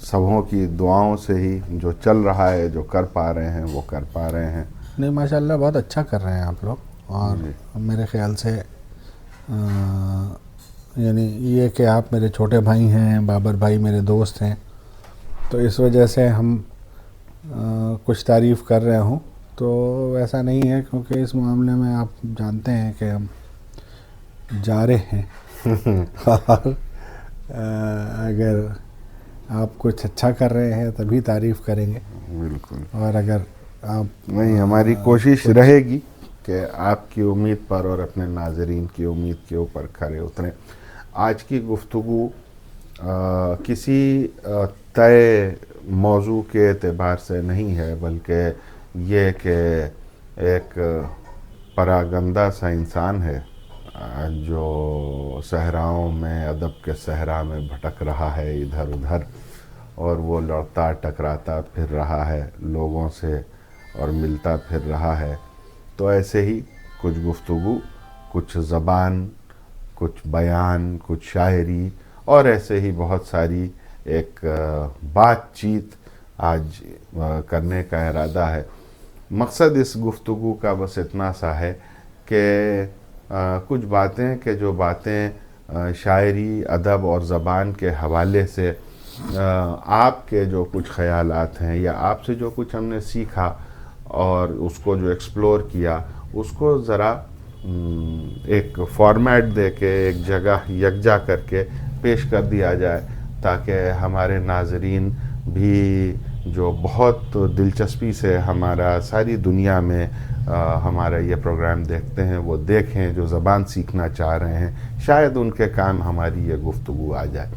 سبوں کی دعاؤں سے ہی جو چل رہا ہے، جو کر پا رہے ہیں وہ کر پا رہے ہیں. نہیں ماشاءاللہ بہت اچھا کر رہے ہیں آپ لوگ. اور میرے خیال سے یعنی یہ کہ آپ میرے چھوٹے بھائی ہیں، بابر بھائی میرے دوست ہیں، تو اس وجہ سے ہم کچھ تعریف کر رہے ہوں تو ویسا نہیں ہے، کیونکہ اس معاملے میں آپ جانتے ہیں کہ ہم جا رہے ہیں. اور اگر آپ کچھ اچھا کر رہے ہیں تبھی تعریف کریں گے. بالکل. اور اگر آپ نہیں، ہماری کوشش رہے گی کہ آپ کی امید پر اور اپنے ناظرین کی امید کے اوپر کھرے اتریں. آج کی گفتگو کسی طے موضوع کے اعتبار سے نہیں ہے، بلکہ یہ کہ ایک پراگندہ سا انسان ہے جو صحراؤں میں، ادب کے صحرا میں بھٹک رہا ہے ادھر ادھر، اور وہ لڑتا ٹکراتا پھر رہا ہے لوگوں سے اور ملتا پھر رہا ہے. تو ایسے ہی کچھ گفتگو، کچھ زبان، کچھ بیان، کچھ شاعری، اور ایسے ہی بہت ساری ایک بات چیت آج کرنے کا ارادہ ہے. مقصد اس گفتگو کا بس اتنا سا ہے کہ کچھ باتیں کہ جو باتیں شاعری، ادب اور زبان کے حوالے سے آپ کے جو کچھ خیالات ہیں، یا آپ سے جو کچھ ہم نے سیکھا اور اس کو جو ایکسپلور کیا، اس کو ذرا ایک فارمیٹ دے کے ایک جگہ یکجا کر کے پیش کر دیا جائے، تاکہ ہمارے ناظرین بھی جو بہت دلچسپی سے ہمارا ساری دنیا میں ہمارا یہ پروگرام دیکھتے ہیں وہ دیکھیں، جو زبان سیکھنا چاہ رہے ہیں شاید ان کے کام ہماری یہ گفتگو آ جائے.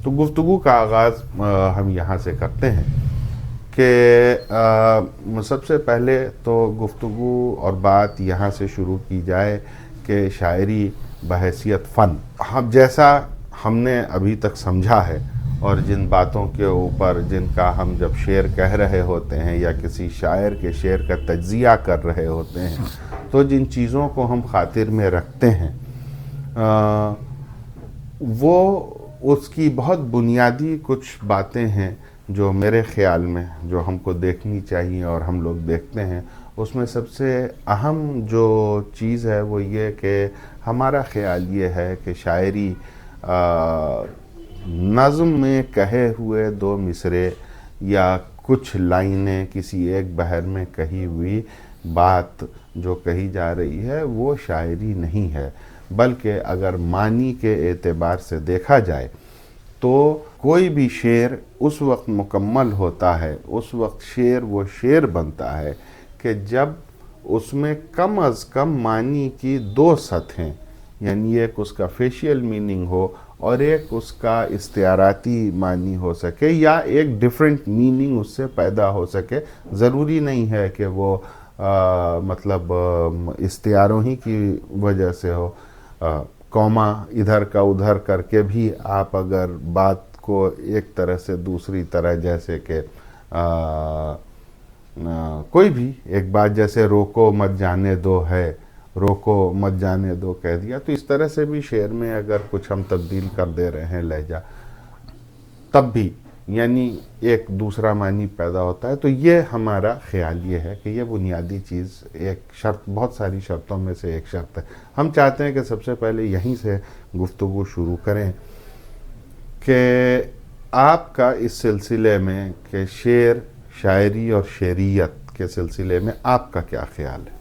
تو گفتگو کا آغاز ہم یہاں سے کرتے ہیں کہ سب سے پہلے تو گفتگو اور بات یہاں سے شروع کی جائے کہ شاعری بحیثیت فن، جیسا ہم نے ابھی تک سمجھا ہے، اور جن باتوں کے اوپر جن کا ہم جب شعر کہہ رہے ہوتے ہیں یا کسی شاعر کے شعر کا تجزیہ کر رہے ہوتے ہیں، تو جن چیزوں کو ہم خاطر میں رکھتے ہیں وہ اس کی بہت بنیادی کچھ باتیں ہیں جو میرے خیال میں جو ہم کو دیکھنی چاہیے اور ہم لوگ دیکھتے ہیں. اس میں سب سے اہم جو چیز ہے وہ یہ کہ ہمارا خیال یہ ہے کہ شاعری نظم میں کہے ہوئے دو مصرے یا کچھ لائنیں کسی ایک بحر میں کہی ہوئی بات جو کہی جا رہی ہے وہ شاعری نہیں ہے، بلکہ اگر معنی کے اعتبار سے دیکھا جائے تو کوئی بھی شعر اس وقت مکمل ہوتا ہے، اس وقت شعر وہ شعر بنتا ہے کہ جب اس میں کم از کم معنی کی دو سطحیں، یعنی ایک اس کا فیشیل میننگ ہو اور ایک اس کا استعاراتی معنی ہو سکے، یا ایک ڈیفرنٹ میننگ اس سے پیدا ہو سکے. ضروری نہیں ہے کہ وہ مطلب استعاروں ہی کی وجہ سے ہو. کوما ادھر کا ادھر کر کے بھی آپ اگر بات کو ایک طرح سے دوسری طرح، جیسے کہ کوئی بھی ایک بات جیسے روکو مت جانے دو ہے، روکو مت جانے دو کہہ دیا، تو اس طرح سے بھی شعر میں اگر کچھ ہم تبدیل کر دے رہے ہیں لہجہ، تب بھی یعنی ایک دوسرا معنی پیدا ہوتا ہے. تو یہ ہمارا خیال یہ ہے کہ یہ بنیادی چیز ایک شرط، بہت ساری شرطوں میں سے ایک شرط ہے. ہم چاہتے ہیں کہ سب سے پہلے یہیں سے گفتگو شروع کریں کہ آپ کا اس سلسلے میں کہ شعر، شاعری اور شعریت کے سلسلے میں آپ کا کیا خیال ہے؟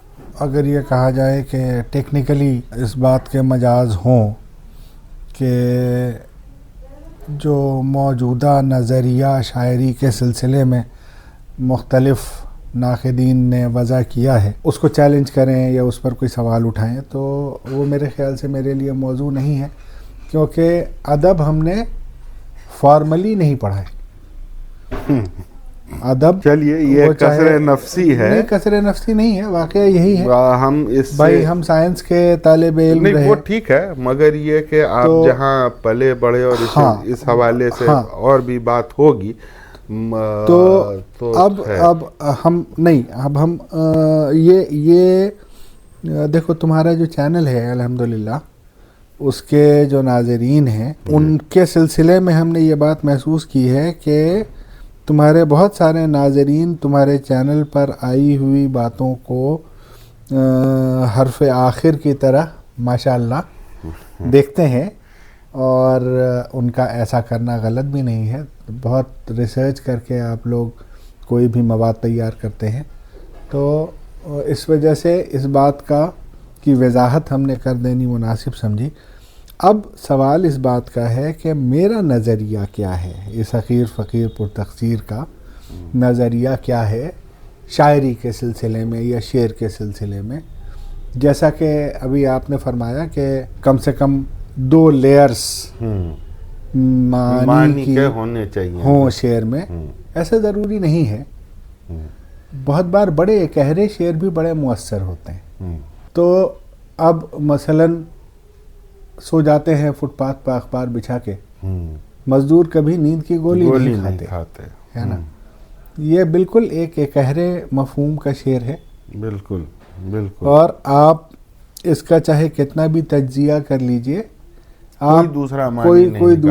اگر یہ کہا جائے کہ ٹیکنیکلی اس بات کے مجاز ہوں کہ جو موجودہ نظریہ شاعری کے سلسلے میں مختلف ناقدین نے وضع کیا ہے اس کو چیلنج کریں یا اس پر کوئی سوال اٹھائیں، تو وہ میرے خیال سے میرے لیے موضوع نہیں ہے، کیونکہ ادب ہم نے فارملی نہیں پڑھا ہے. ادب چلیے یہ کسر نفسی ہے. نہیں، کسر نفسی نہیں ہے، واقعہ یہی ہے. ہم اس بھائی ہم سائنس کے طالب علم رہے. نہیں وہ ٹھیک ہے، مگر یہ کہ آپ جہاں پلے بڑے اور اس حوالے سے اور بھی بات ہوگی تو اب ہم نہیں، اب ہم یہ دیکھو تمہارا جو چینل ہے الحمدللہ اس کے جو ناظرین ہیں ان کے سلسلے میں ہم نے یہ بات محسوس کی ہے کہ تمہارے بہت سارے ناظرین تمہارے چینل پر آئی ہوئی باتوں کو حرف آخر کی طرح ماشاءاللہ دیکھتے ہیں، اور ان کا ایسا کرنا غلط بھی نہیں ہے. بہت ریسرچ کر کے آپ لوگ کوئی بھی مواد تیار کرتے ہیں، تو اس وجہ سے اس بات کی وضاحت ہم نے کر دینی مناسب سمجھی. اب سوال اس بات کا ہے کہ میرا نظریہ کیا ہے، اس حقیر فقیر پر تقصیر کا نظریہ کیا ہے شاعری کے سلسلے میں یا شعر کے سلسلے میں. جیسا کہ ابھی آپ نے فرمایا کہ کم سے کم 2 لیئرز معنی کی ہونے چاہیے ہوں شعر میں. ایسا ضروری نہیں ہے، بہت بار بڑے گہرے شعر بھی بڑے مؤثر ہوتے ہیں. تو اب مثلاً سو جاتے ہیں فٹ پاتھ پر اخبار بچھا کے، مزدور کبھی نیند کی گولی نہیں کھاتے، ہے نا. یہ بالکل ایک گہرے مفہوم کا شعر ہے. بالکل بالکل. اور آپ اس کا چاہے کتنا بھی تجزیہ کر لیجئے، آپ کوئی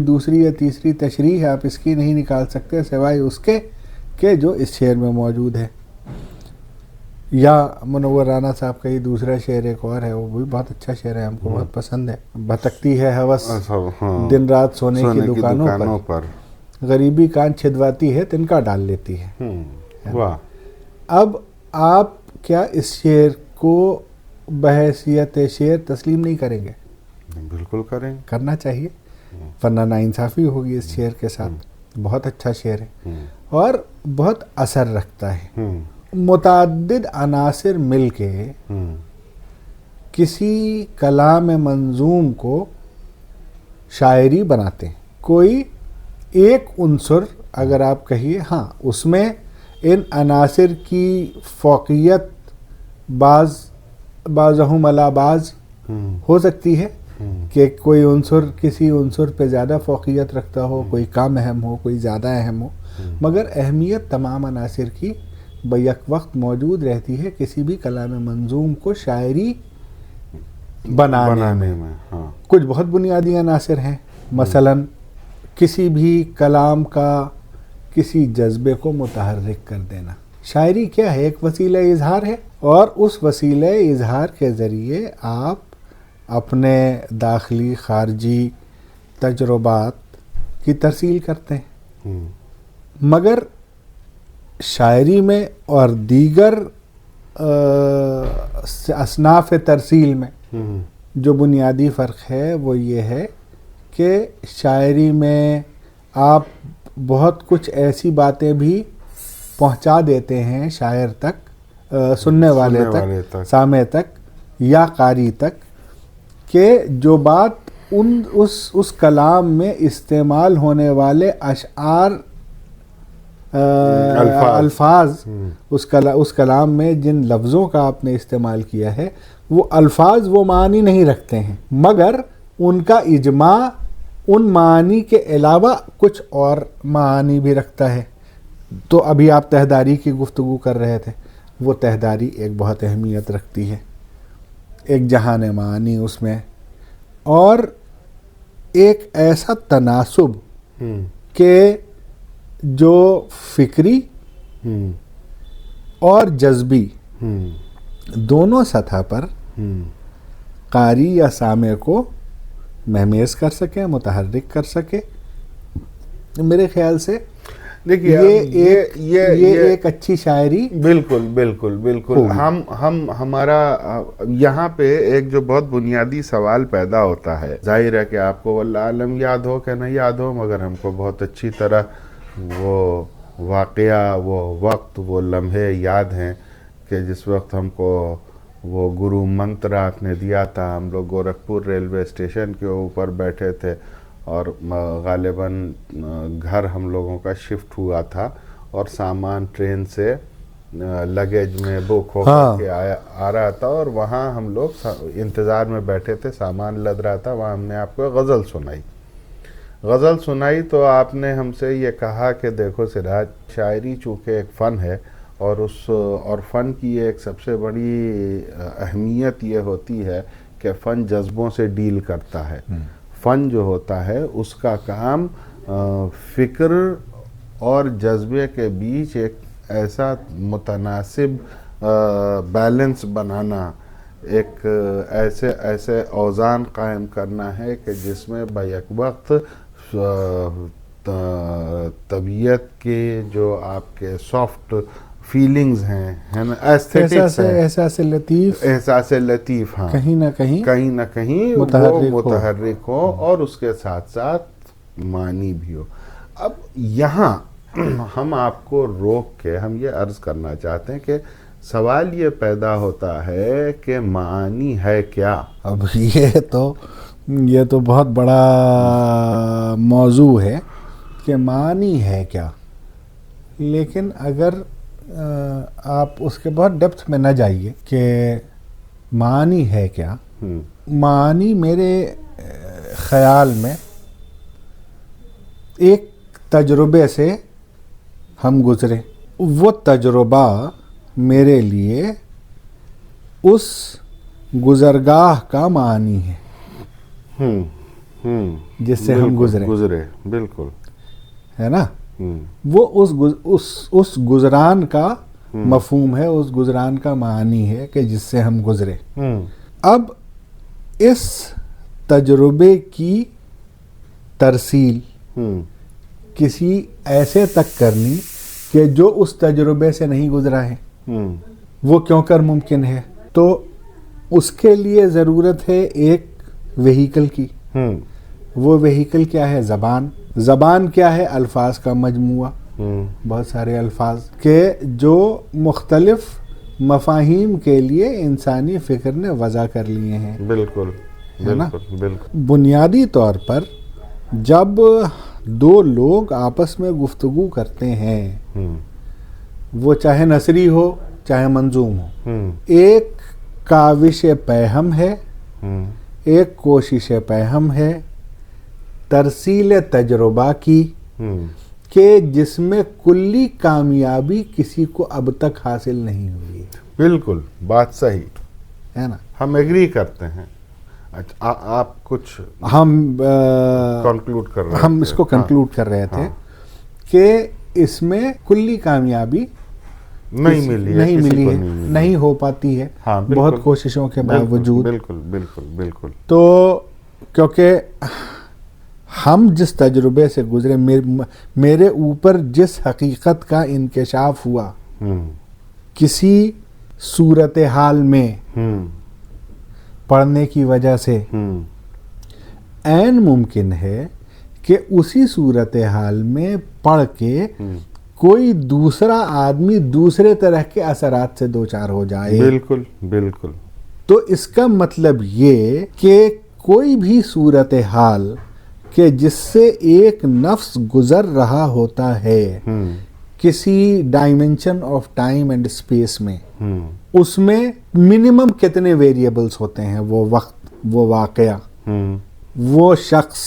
دوسری یا تیسری تشریح آپ اس کی نہیں نکال سکتے سوائے اس کے کہ جو اس شعر میں موجود ہے. یا منور رانا صاحب کا یہ دوسرا شعر ایک اور ہے، وہ بھی بہت اچھا شعر ہے، ہم کو بہت پسند ہے. بھٹکتی ہے ہوس دن رات سونے کی دکانوں پر، غریبی کان چھدواتی ہے تنکا ڈال لیتی ہے. اب آپ کیا اس شعر کو بحیثیت شعر تسلیم نہیں کریں گے؟ بالکل کریں، کرنا چاہیے، ورنہ ناانصافی ہوگی اس شعر کے ساتھ. بہت اچھا شعر ہے اور بہت اثر رکھتا ہے. متعدد عناصر مل کے کسی کلام منظوم کو شاعری بناتے ہیں. کوئی ایک عنصر اگر آپ کہیے، ہاں اس میں ان عناصر کی فوقیت بعضہم علی بعض ہو سکتی ہے کہ کوئی عنصر کسی عنصر پہ زیادہ فوقیت رکھتا ہو، کوئی کم اہم ہو، کوئی زیادہ اہم ہو، مگر اہمیت تمام عناصر کی بیک وقت موجود رہتی ہے کسی بھی کلام منظوم کو شاعری بنانے میں. کچھ بہت بنیادی عناصر ہیں، مثلاً کسی بھی کلام کا کسی جذبے کو متحرک کر دینا. شاعری کیا ہے؟ ایک وسیلہ اظہار ہے، اور اس وسیلہ اظہار کے ذریعے آپ اپنے داخلی خارجی تجربات کی ترسیل کرتے ہیں. مگر شاعری میں اور دیگر اصناف ترسیل میں جو بنیادی فرق ہے وہ یہ ہے کہ شاعری میں آپ بہت کچھ ایسی باتیں بھی پہنچا دیتے ہیں شاعر تک، سننے والے تک، سامع تک یا قاری تک، کہ جو بات اس کلام میں استعمال ہونے والے اشعار الفاظ اس کلام میں جن لفظوں کا آپ نے استعمال کیا ہے وہ الفاظ وہ معنی نہیں رکھتے ہیں، مگر ان کا اجماع ان معانی کے علاوہ کچھ اور معانی بھی رکھتا ہے. تو ابھی آپ تہداری کی گفتگو کر رہے تھے، وہ تہداری ایک بہت اہمیت رکھتی ہے، ایک جہان معانی اس میں، اور ایک ایسا تناسب کہ جو فکری اور جذبی دونوں سطح پر قاری یا سامع کو مہمیز کر سکے، متحرک کر سکے. میرے خیال سے دیکھیے یہ ایک اچھی شاعری. بالکل بالکل بالکل. ہمارا یہاں پہ ایک جو بہت بنیادی سوال پیدا ہوتا ہے، ظاہر ہے کہ آپ کو واللہ عالم یاد ہو کہ نہ یاد ہو، مگر ہم کو بہت اچھی طرح وہ واقعہ، وہ وقت، وہ لمحے یاد ہیں کہ جس وقت ہم کو وہ گرو منتر آپ نے دیا تھا. ہم لوگ گورکھپور ریلوے اسٹیشن کے اوپر بیٹھے تھے اور غالباً گھر ہم لوگوں کا شفٹ ہوا تھا، اور سامان ٹرین سے لگیج میں بک ہو کر کے آ رہا تھا، اور وہاں ہم لوگ انتظار میں بیٹھے تھے، سامان لد رہا تھا. وہاں ہم نے آپ کو غزل سنائی تو آپ نے ہم سے یہ کہا کہ دیکھو سراج، شاعری چونکہ ایک فن ہے، اور فن کی ایک سب سے بڑی اہمیت یہ ہوتی ہے کہ فن جذبوں سے ڈیل کرتا ہے. فن جو ہوتا ہے اس کا کام فکر اور جذبے کے بیچ ایک ایسا متناسب بیلنس بنانا، ایک ایسے اوزان قائم کرنا ہے کہ جس میں بیک وقت طبیعت کے جو آپ کے سافٹ فیلنگز ہیں نا، ایستھیٹکس ہیں، احساس لطیف، ہاں، کہیں نہ کہیں وہ متحرک ہو اور اس کے ساتھ ساتھ معنی بھی ہو. اب یہاں ہم آپ کو روک کے ہم یہ عرض کرنا چاہتے ہیں کہ سوال یہ پیدا ہوتا ہے کہ معانی ہے کیا؟ اب یہ تو بہت بڑا موضوع ہے کہ معانی ہے کیا. لیکن اگر آپ اس کے بہت ڈیپتھ میں نہ جائیے کہ معانی ہے کیا، معانی میرے خیال میں ایک تجربے سے ہم گزرے، وہ تجربہ میرے لیے اس گزرگاہ کا معنی ہے جس سے ہم گزرے. بالکل ہے نا، وہ اس گزران کا مفہوم ہے، اس گزران کا معنی ہے کہ جس سے ہم گزرے. اب اس تجربے کی ترسیل کسی ایسے تک کرنی کہ جو اس تجربے سے نہیں گزرا ہے، وہ کیوں کر ممکن ہے؟ تو اس کے لیے ضرورت ہے ایک وہیکل کی. وہ وہیکل کیا ہے؟ زبان کیا ہے؟ الفاظ کا مجموعہ، بہت سارے الفاظ کہ جو مختلف مفاہیم کے لیے انسانی فکر نے وضع کر لیے ہیں. بالکل. بنیادی طور پر جب دو لوگ آپس میں گفتگو کرتے ہیں، وہ چاہے نثری ہو چاہے منظوم ہو، ایک کاوش پیہم ہے، ایک کوشش پیہم ہے ترسیل تجربہ کی کہ جس میں کلی کامیابی کسی کو اب تک حاصل نہیں ہوئی. بالکل بات صحیح ہے نا، ہم ایگری کرتے ہیں. آپ کچھ ہم کنکلوڈ کر رہے ہم اس کو کنکلوڈ کر رہے تھے کہ اس میں کلی کامیابی نہیں ملی ہے، نہیں ہو پاتی ہے بہت کوششوں کے باوجود. بالکل. تو کیونکہ ہم جس تجربے سے گزرے، میرے اوپر جس حقیقت کا انکشاف ہوا کسی صورتحال میں پڑھنے کی وجہ سے، عین ممکن ہے کہ اسی صورتحال میں پڑھ کے کوئی دوسرا آدمی دوسرے طرح کے اثرات سے دوچار ہو جائے. بالکل. تو اس کا مطلب یہ کہ کوئی بھی صورتحال کہ جس سے ایک نفس گزر رہا ہوتا ہے کسی dimension of time and space میں، اس میں منیمم کتنے ویریبلز ہوتے ہیں؟ وہ وقت، وہ واقعہ، وہ شخص،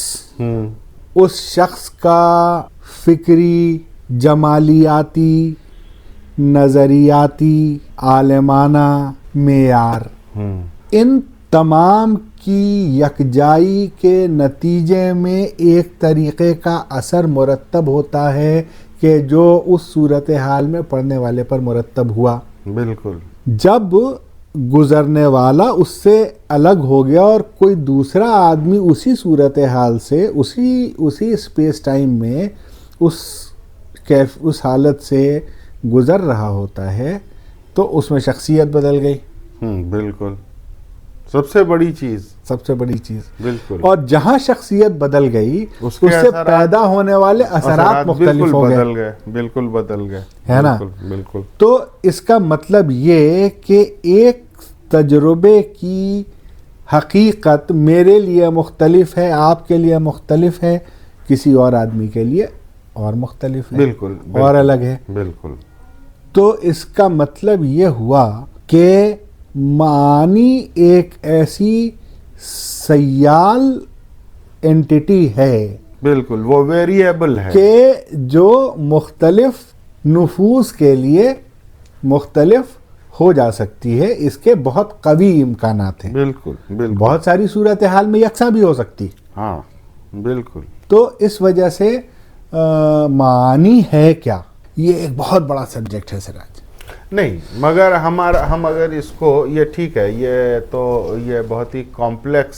اس شخص کا فکری، جمالیاتی، نظریاتی، عالمانہ معیار، ان تمام کی یکجائی کے نتیجے میں ایک طریقے کا اثر مرتب ہوتا ہے کہ جو اس صورتحال میں پڑھنے والے پر مرتب ہوا. بالکل. جب گزرنے والا اس سے الگ ہو گیا اور کوئی دوسرا آدمی اسی صورتحال سے اسی اسپیس ٹائم میں اس حالت سے گزر رہا ہوتا ہے تو اس میں شخصیت بدل گئی. بالکل. سب سے بڑی چیز. بالکل. اور جہاں شخصیت بدل گئی اس سے پیدا ہونے والے اثرات مختلف ہو گئے. بالکل بدل گئے. ہے نا. بالکل. تو اس کا مطلب یہ کہ ایک تجربے کی حقیقت میرے لیے مختلف ہے، آپ کے لیے مختلف ہے، کسی اور آدمی کے لیے اور مختلف ہے. بالکل. اور الگ ہے. بالکل. تو اس کا مطلب یہ ہوا کہ معانی ایک ایسی سیال انٹیٹی ہے. بالکل. وہ ویریبل ہے کہ جو مختلف نفوس کے لیے مختلف ہو جا سکتی ہے، اس کے بہت قوی امکانات ہیں. بالکل بالکل. بہت ساری صورتحال میں یکساں بھی ہو سکتی. ہاں بالکل. تو اس وجہ سے معانی ہے کیا، یہ ایک بہت بڑا سبجیکٹ ہے سراج. نہیں مگر ہم اگر اس کو، یہ ٹھیک ہے، یہ بہت ہی کمپلیکس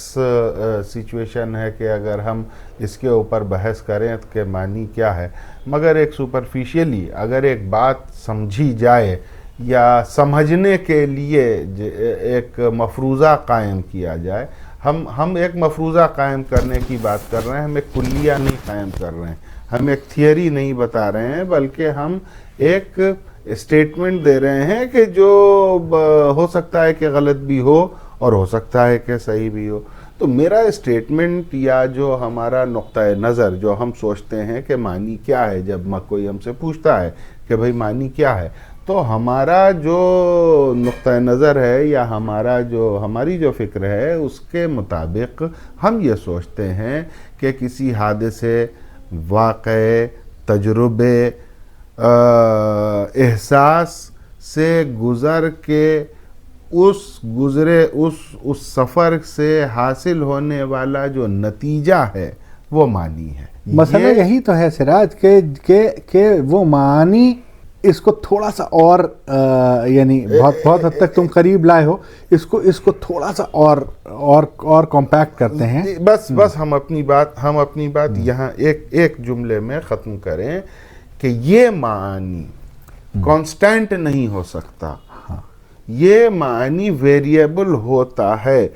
سچویشن ہے کہ اگر ہم اس کے اوپر بحث کریں کہ معنی کیا ہے، مگر ایک سپرفیشلی اگر ایک بات سمجھی جائے یا سمجھنے کے لیے ایک مفروضہ قائم کیا جائے، ہم ایک مفروضہ قائم کرنے کی بات کر رہے ہیں، ہم ایک کلیہ نہیں قائم کر رہے ہیں، ہم ایک تھیوری نہیں بتا رہے ہیں، بلکہ ہم ایک اسٹیٹمنٹ دے رہے ہیں کہ جو ہو سکتا ہے کہ غلط بھی ہو اور ہو سکتا ہے کہ صحیح بھی ہو. تو میرا اسٹیٹمنٹ یا جو ہمارا نقطۂ نظر جو ہم سوچتے ہیں کہ معنی کیا ہے، جب کوئی ہم سے پوچھتا ہے کہ بھئی معنی کیا ہے، تو ہمارا جو نقطۂ نظر ہے یا ہماری جو فکر ہے، اس کے مطابق ہم یہ سوچتے ہیں کہ کسی حادثے، واقعے، تجربے، احساس سے گزر کے اس سفر سے حاصل ہونے والا جو نتیجہ ہے وہ معنی ہے. مسئلہ یہی تو ہے سراج کہ وہ معنی اس کو تھوڑا سا اور یعنی بہت حد تک تم قریب لائے ہو، اس کو تھوڑا سا اور کمپیکٹ کرتے ہیں. بس ہم اپنی بات یہاں ایک جملے میں ختم کریں کہ یہ معنی کانسٹنٹ نہیں ہو سکتا، یہ معنی ویریبل ہوتا ہے،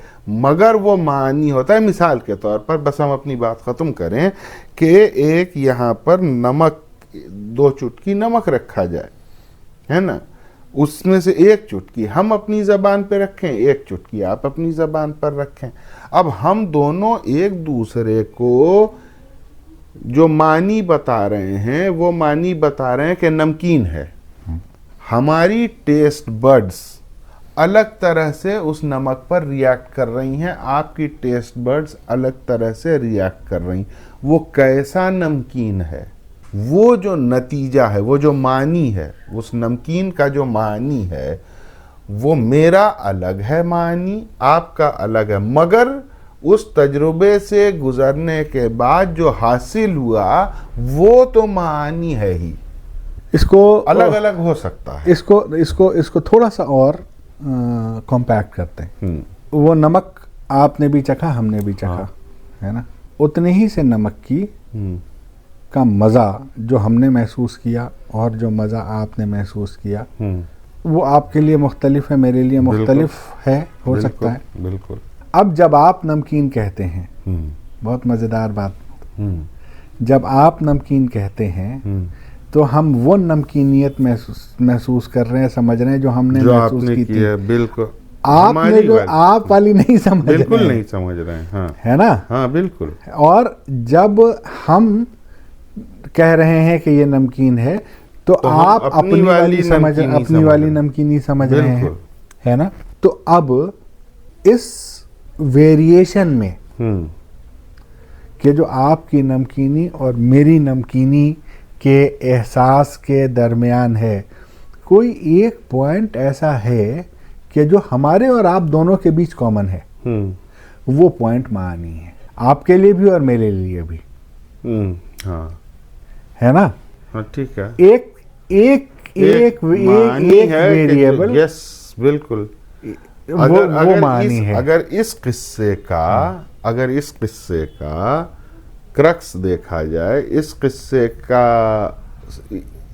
مگر وہ معنی ہوتا ہے. مثال کے طور پر بس ہم اپنی بات ختم کریں کہ ایک یہاں پر نمک، 2 چٹکی نمک رکھا جائے، ہے نا، اس میں سے ایک چٹکی ہم اپنی زبان پہ رکھیں، ایک چٹکی آپ اپنی زبان پر رکھیں. اب ہم دونوں ایک دوسرے کو جو معنی بتا رہے ہیں، وہ معنی بتا رہے ہیں کہ نمکین ہے. ہماری ٹیسٹ بڈز الگ طرح سے اس نمک پر ریاکٹ کر رہی ہیں، آپ کی ٹیسٹ بڈز الگ طرح سے ریاکٹ کر رہی ہیں. وہ کیسا نمکین ہے، وہ جو نتیجہ ہے، وہ جو معنی ہے، اس نمکین کا جو معنی ہے، وہ میرا الگ ہے معنی، آپ کا الگ ہے، مگر اس تجربے سے گزرنے کے بعد جو حاصل ہوا وہ تو معنی ہے ہی. اس کو الگ الگ ہو سکتا ہے. اس کو تھوڑا سا اور کمپیکٹ کرتے ہیں. وہ نمک آپ نے بھی چکھا، ہم نے بھی چکھا، ہے نا، اتنے ہی سے نمک کی کا مزہ جو ہم نے محسوس کیا اور جو مزہ آپ نے محسوس کیا، وہ آپ کے لیے مختلف ہے، میرے لیے مختلف ہے، ہو سکتا ہے. بالکل. اب جب آپ نمکین کہتے ہیں، بہت مزیدار بات، جب آپ نمکین کہتے ہیں تو ہم وہ نمکینیت محسوس کر رہے ہیں، سمجھ رہے ہیں جو ہم نے محسوس کی تھی. بالکل. آپ نے جو آپ والی نہیں سمجھ رہے، بالکل نہیں سمجھ رہے ہیں، ہے نا. ہاں بالکل. اور جب ہم کہہ رہے ہیں کہ یہ نمکین ہے تو آپ اپنی والی نمکینی سمجھ رہے ہیں، ہے نا. تو اب اس ویریشن میں کہ جو آپ کی نمکینی اور میری نمکینی کے احساس کے درمیان ہے، کوئی ایک پوائنٹ ایسا ہے کہ جو ہمارے اور آپ دونوں کے بیچ کامن ہے. وہ پوائنٹ معنی ہے، آپ کے لیے بھی اور میرے لیے بھی. ہاں ہے نا. ٹھیک ہے. ایک ویریبل. یس بالکل. اگر اس قصے کا کرکس دیکھا جائے، اس قصے کا،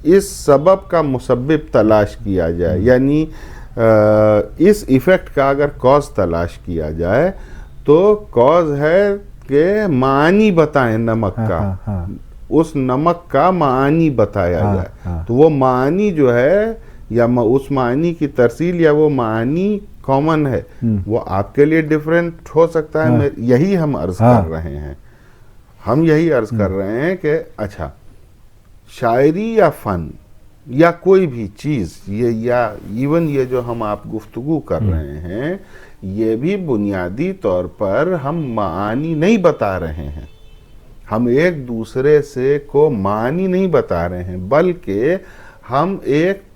اس سبب کا مسبب تلاش کیا جائے، یعنی اس ایفیکٹ کا اگر کاز تلاش کیا جائے، تو کاز ہے کہ معنی بتائیں نمک کا، اس نمک کا معنی بتایا جائے. تو وہ معنی جو ہے یا اس معنی کی ترسیل یا وہ معنی کامن ہے، وہ آپ کے لیے ڈیفرنٹ ہو سکتا ہے. یہی ہم عرض کر رہے ہیں. ہم یہی عرض کر رہے ہیں کہ اچھا، شاعری یا فن یا کوئی بھی چیز، یا ایون یہ جو ہم آپ گفتگو کر رہے ہیں، یہ بھی بنیادی طور پر ہم معانی نہیں بتا رہے ہیں، ہم ایک دوسرے سے کو معنی نہیں بتا رہے ہیں، بلکہ ہم ایک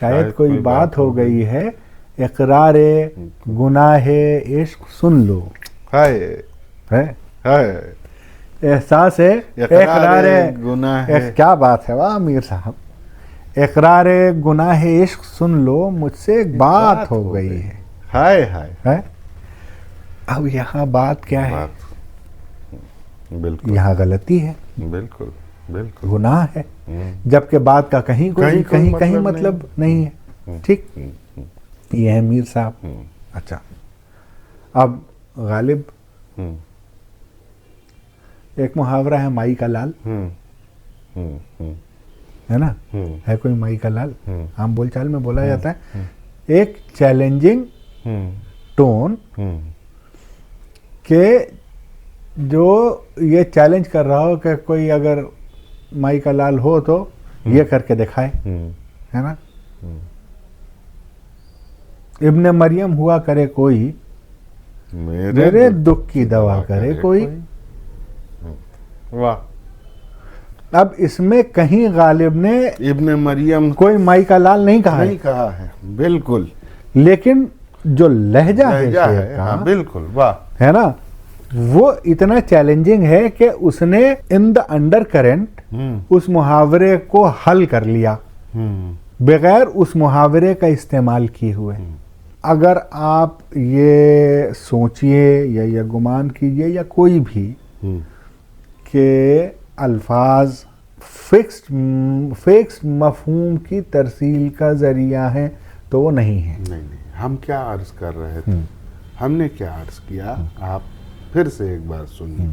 شاید کوئی بات ہو گئی ہے، اقرار گناہ عشق سن لو. ہے احساس ہے اقرار گناہ. کیا بات ہے واہ میر صاحب. اقرار گناہ عشق سن لو، مجھ سے ایک بات ہو گئی ہے. ہائے ہائے. اب یہاں بات کیا ہے؟ بالکل یہاں غلطی ہے، بالکل بالکل گناہ ہے، جبکہ بات کا کہیں مطلب نہیں ہے. ٹھیک، یہ ہے میر صاحب. اچھا، اب غالب ایک محاورہ ہے مائی کا لال، ہے نا، ہے کوئی مائی کا لال، عام بول چال میں بولا جاتا ہے. ایک چیلنجنگ ٹون کہ جو یہ چیلنج کر رہا ہو کہ کوئی اگر مائی کا لال ہو تو یہ کر کے دکھائے، ہے نا. ابن مریم ہوا کرے کوئی، میرے دکھ کی دوا کرے کوئی. واہ. اب اس میں کہیں غالب نے ابن مریم کوئی مائی کا لال نہیں کہا ہے. بالکل. لیکن جو لہجہ ہے ہاں بالکل. واہ. ہے نا، وہ اتنا چیلنجنگ ہے کہ اس نے ان دا انڈر کرنٹ اس محاورے کو حل کر لیا بغیر اس محاورے کا استعمال کیے ہوئے. اگر آپ یہ سوچئے یا یہ گمان کیجئے یا کوئی بھی کہ الفاظ فکسڈ مفہوم کی ترسیل کا ذریعہ ہے تو وہ نہیں ہے. نہیں، ہم کیا عرض کر رہے تھے، ہم نے کیا عرض کیا، آپ پھر سے ایک بار سنیے.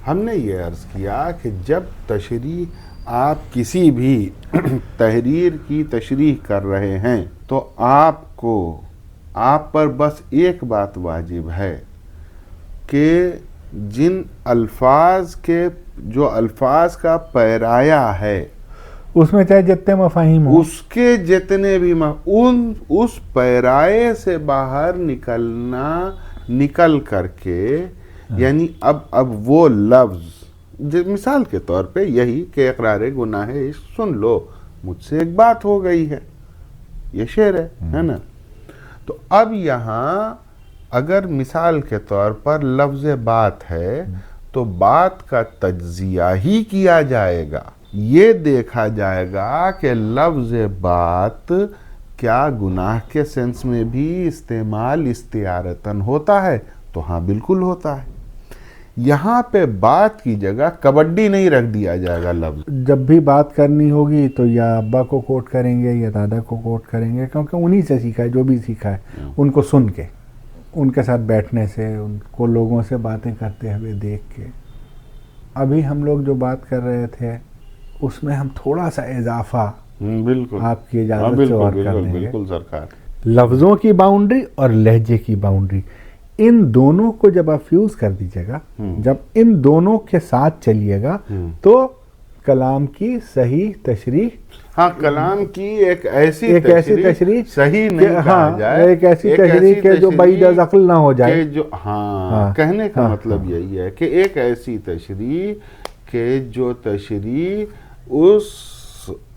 ہم نے یہ عرض کیا کہ جب تشریح آپ کسی بھی تحریر کی تشریح کر رہے ہیں تو آپ پر بس ایک بات واجب ہے کہ جن الفاظ کا پیرایا ہے اس میں چاہے جتنے مفاہیم ہوں، اس کے جتنے بھی اس پیرائے سے باہر نکل کر کے، یعنی اب وہ لفظ مثال کے طور پہ یہی کہ اقرار گناہ عشق سن لو، مجھ سے ایک بات ہو گئی ہے، یہ شعر ہے نا. تو اب یہاں اگر مثال کے طور پر لفظ بات ہے تو بات کا تجزیہ ہی کیا جائے گا. یہ دیکھا جائے گا کہ لفظ بات کیا گناہ کے سینس میں بھی استعمال استعارتاً ہوتا ہے؟ تو ہاں بالکل ہوتا ہے. یہاں پہ بات کی جگہ کبڈی نہیں رکھ دیا جائے گا لفظ. جب بھی بات کرنی ہوگی تو یا ابا کو کوٹ کریں گے یا دادا کو کوٹ کریں گے، کیونکہ انہی سے سیکھا ہے جو بھی سیکھا ہے، ان کو سن کے، ان کے ساتھ بیٹھنے سے، ان کو لوگوں سے باتیں کرتے ہوئے دیکھ کے. ابھی ہم لوگ جو بات کر رہے تھے اس میں ہم تھوڑا سا اضافہ بالکل آپ کی اجازت سے اور کر دیں گے. بالکل سرکار. لفظوں کی باؤنڈری اور لہجے کی باؤنڈری، ان دونوں کو جب آپ فیوز کر دیجیے گا، جب ان دونوں کے ساتھ چلیے گا تو کلام کی صحیح تشریح، ہاں کلام کی ایک ایسی تشریح صحیح نہیں کہا جائے، ایک ایسی تشریح کہ جو بعید از عقل نہ ہو جائے. ہاں کہنے کا مطلب یہی ہے کہ ایک ایسی تشریح کہ جو تشریح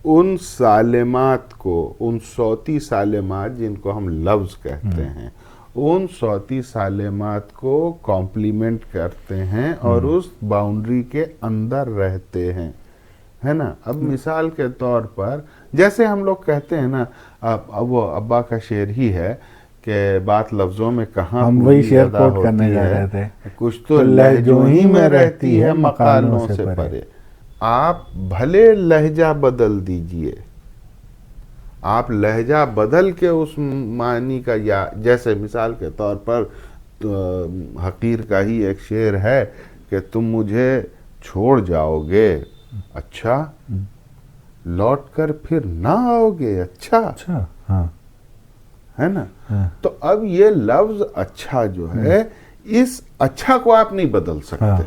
ان سالمات کو، ان صوتی سالمات جن کو ہم لفظ کہتے ہیں، ان صوتی سالمات کو کمپلیمنٹ کرتے ہیں اور اس باؤنڈری کے اندر رہتے ہیں، ہے نا. اب مثال کے طور پر جیسے ہم لوگ کہتے ہیں نا، اب وہ ابا کا شعر ہی ہے کہ بات لفظوں میں کہاں ہم وہی شعر کوٹ کرنے جا رہے تھے، کچھ تو لہجوں ہی میں رہتی ہے مقالوں سے پرے. آپ بھلے لہجہ بدل دیجئے، آپ لہجہ بدل کے اس معنی کا، یا جیسے مثال کے طور پر حقیر کا ہی ایک شعر ہے کہ تم مجھے چھوڑ جاؤ گے، اچھا لوٹ کر پھر نہ آؤ گے، اچھا ہاں ہے نا. تو اب یہ لفظ اچھا جو ہے، اس اچھا کو آپ نہیں بدل سکتے.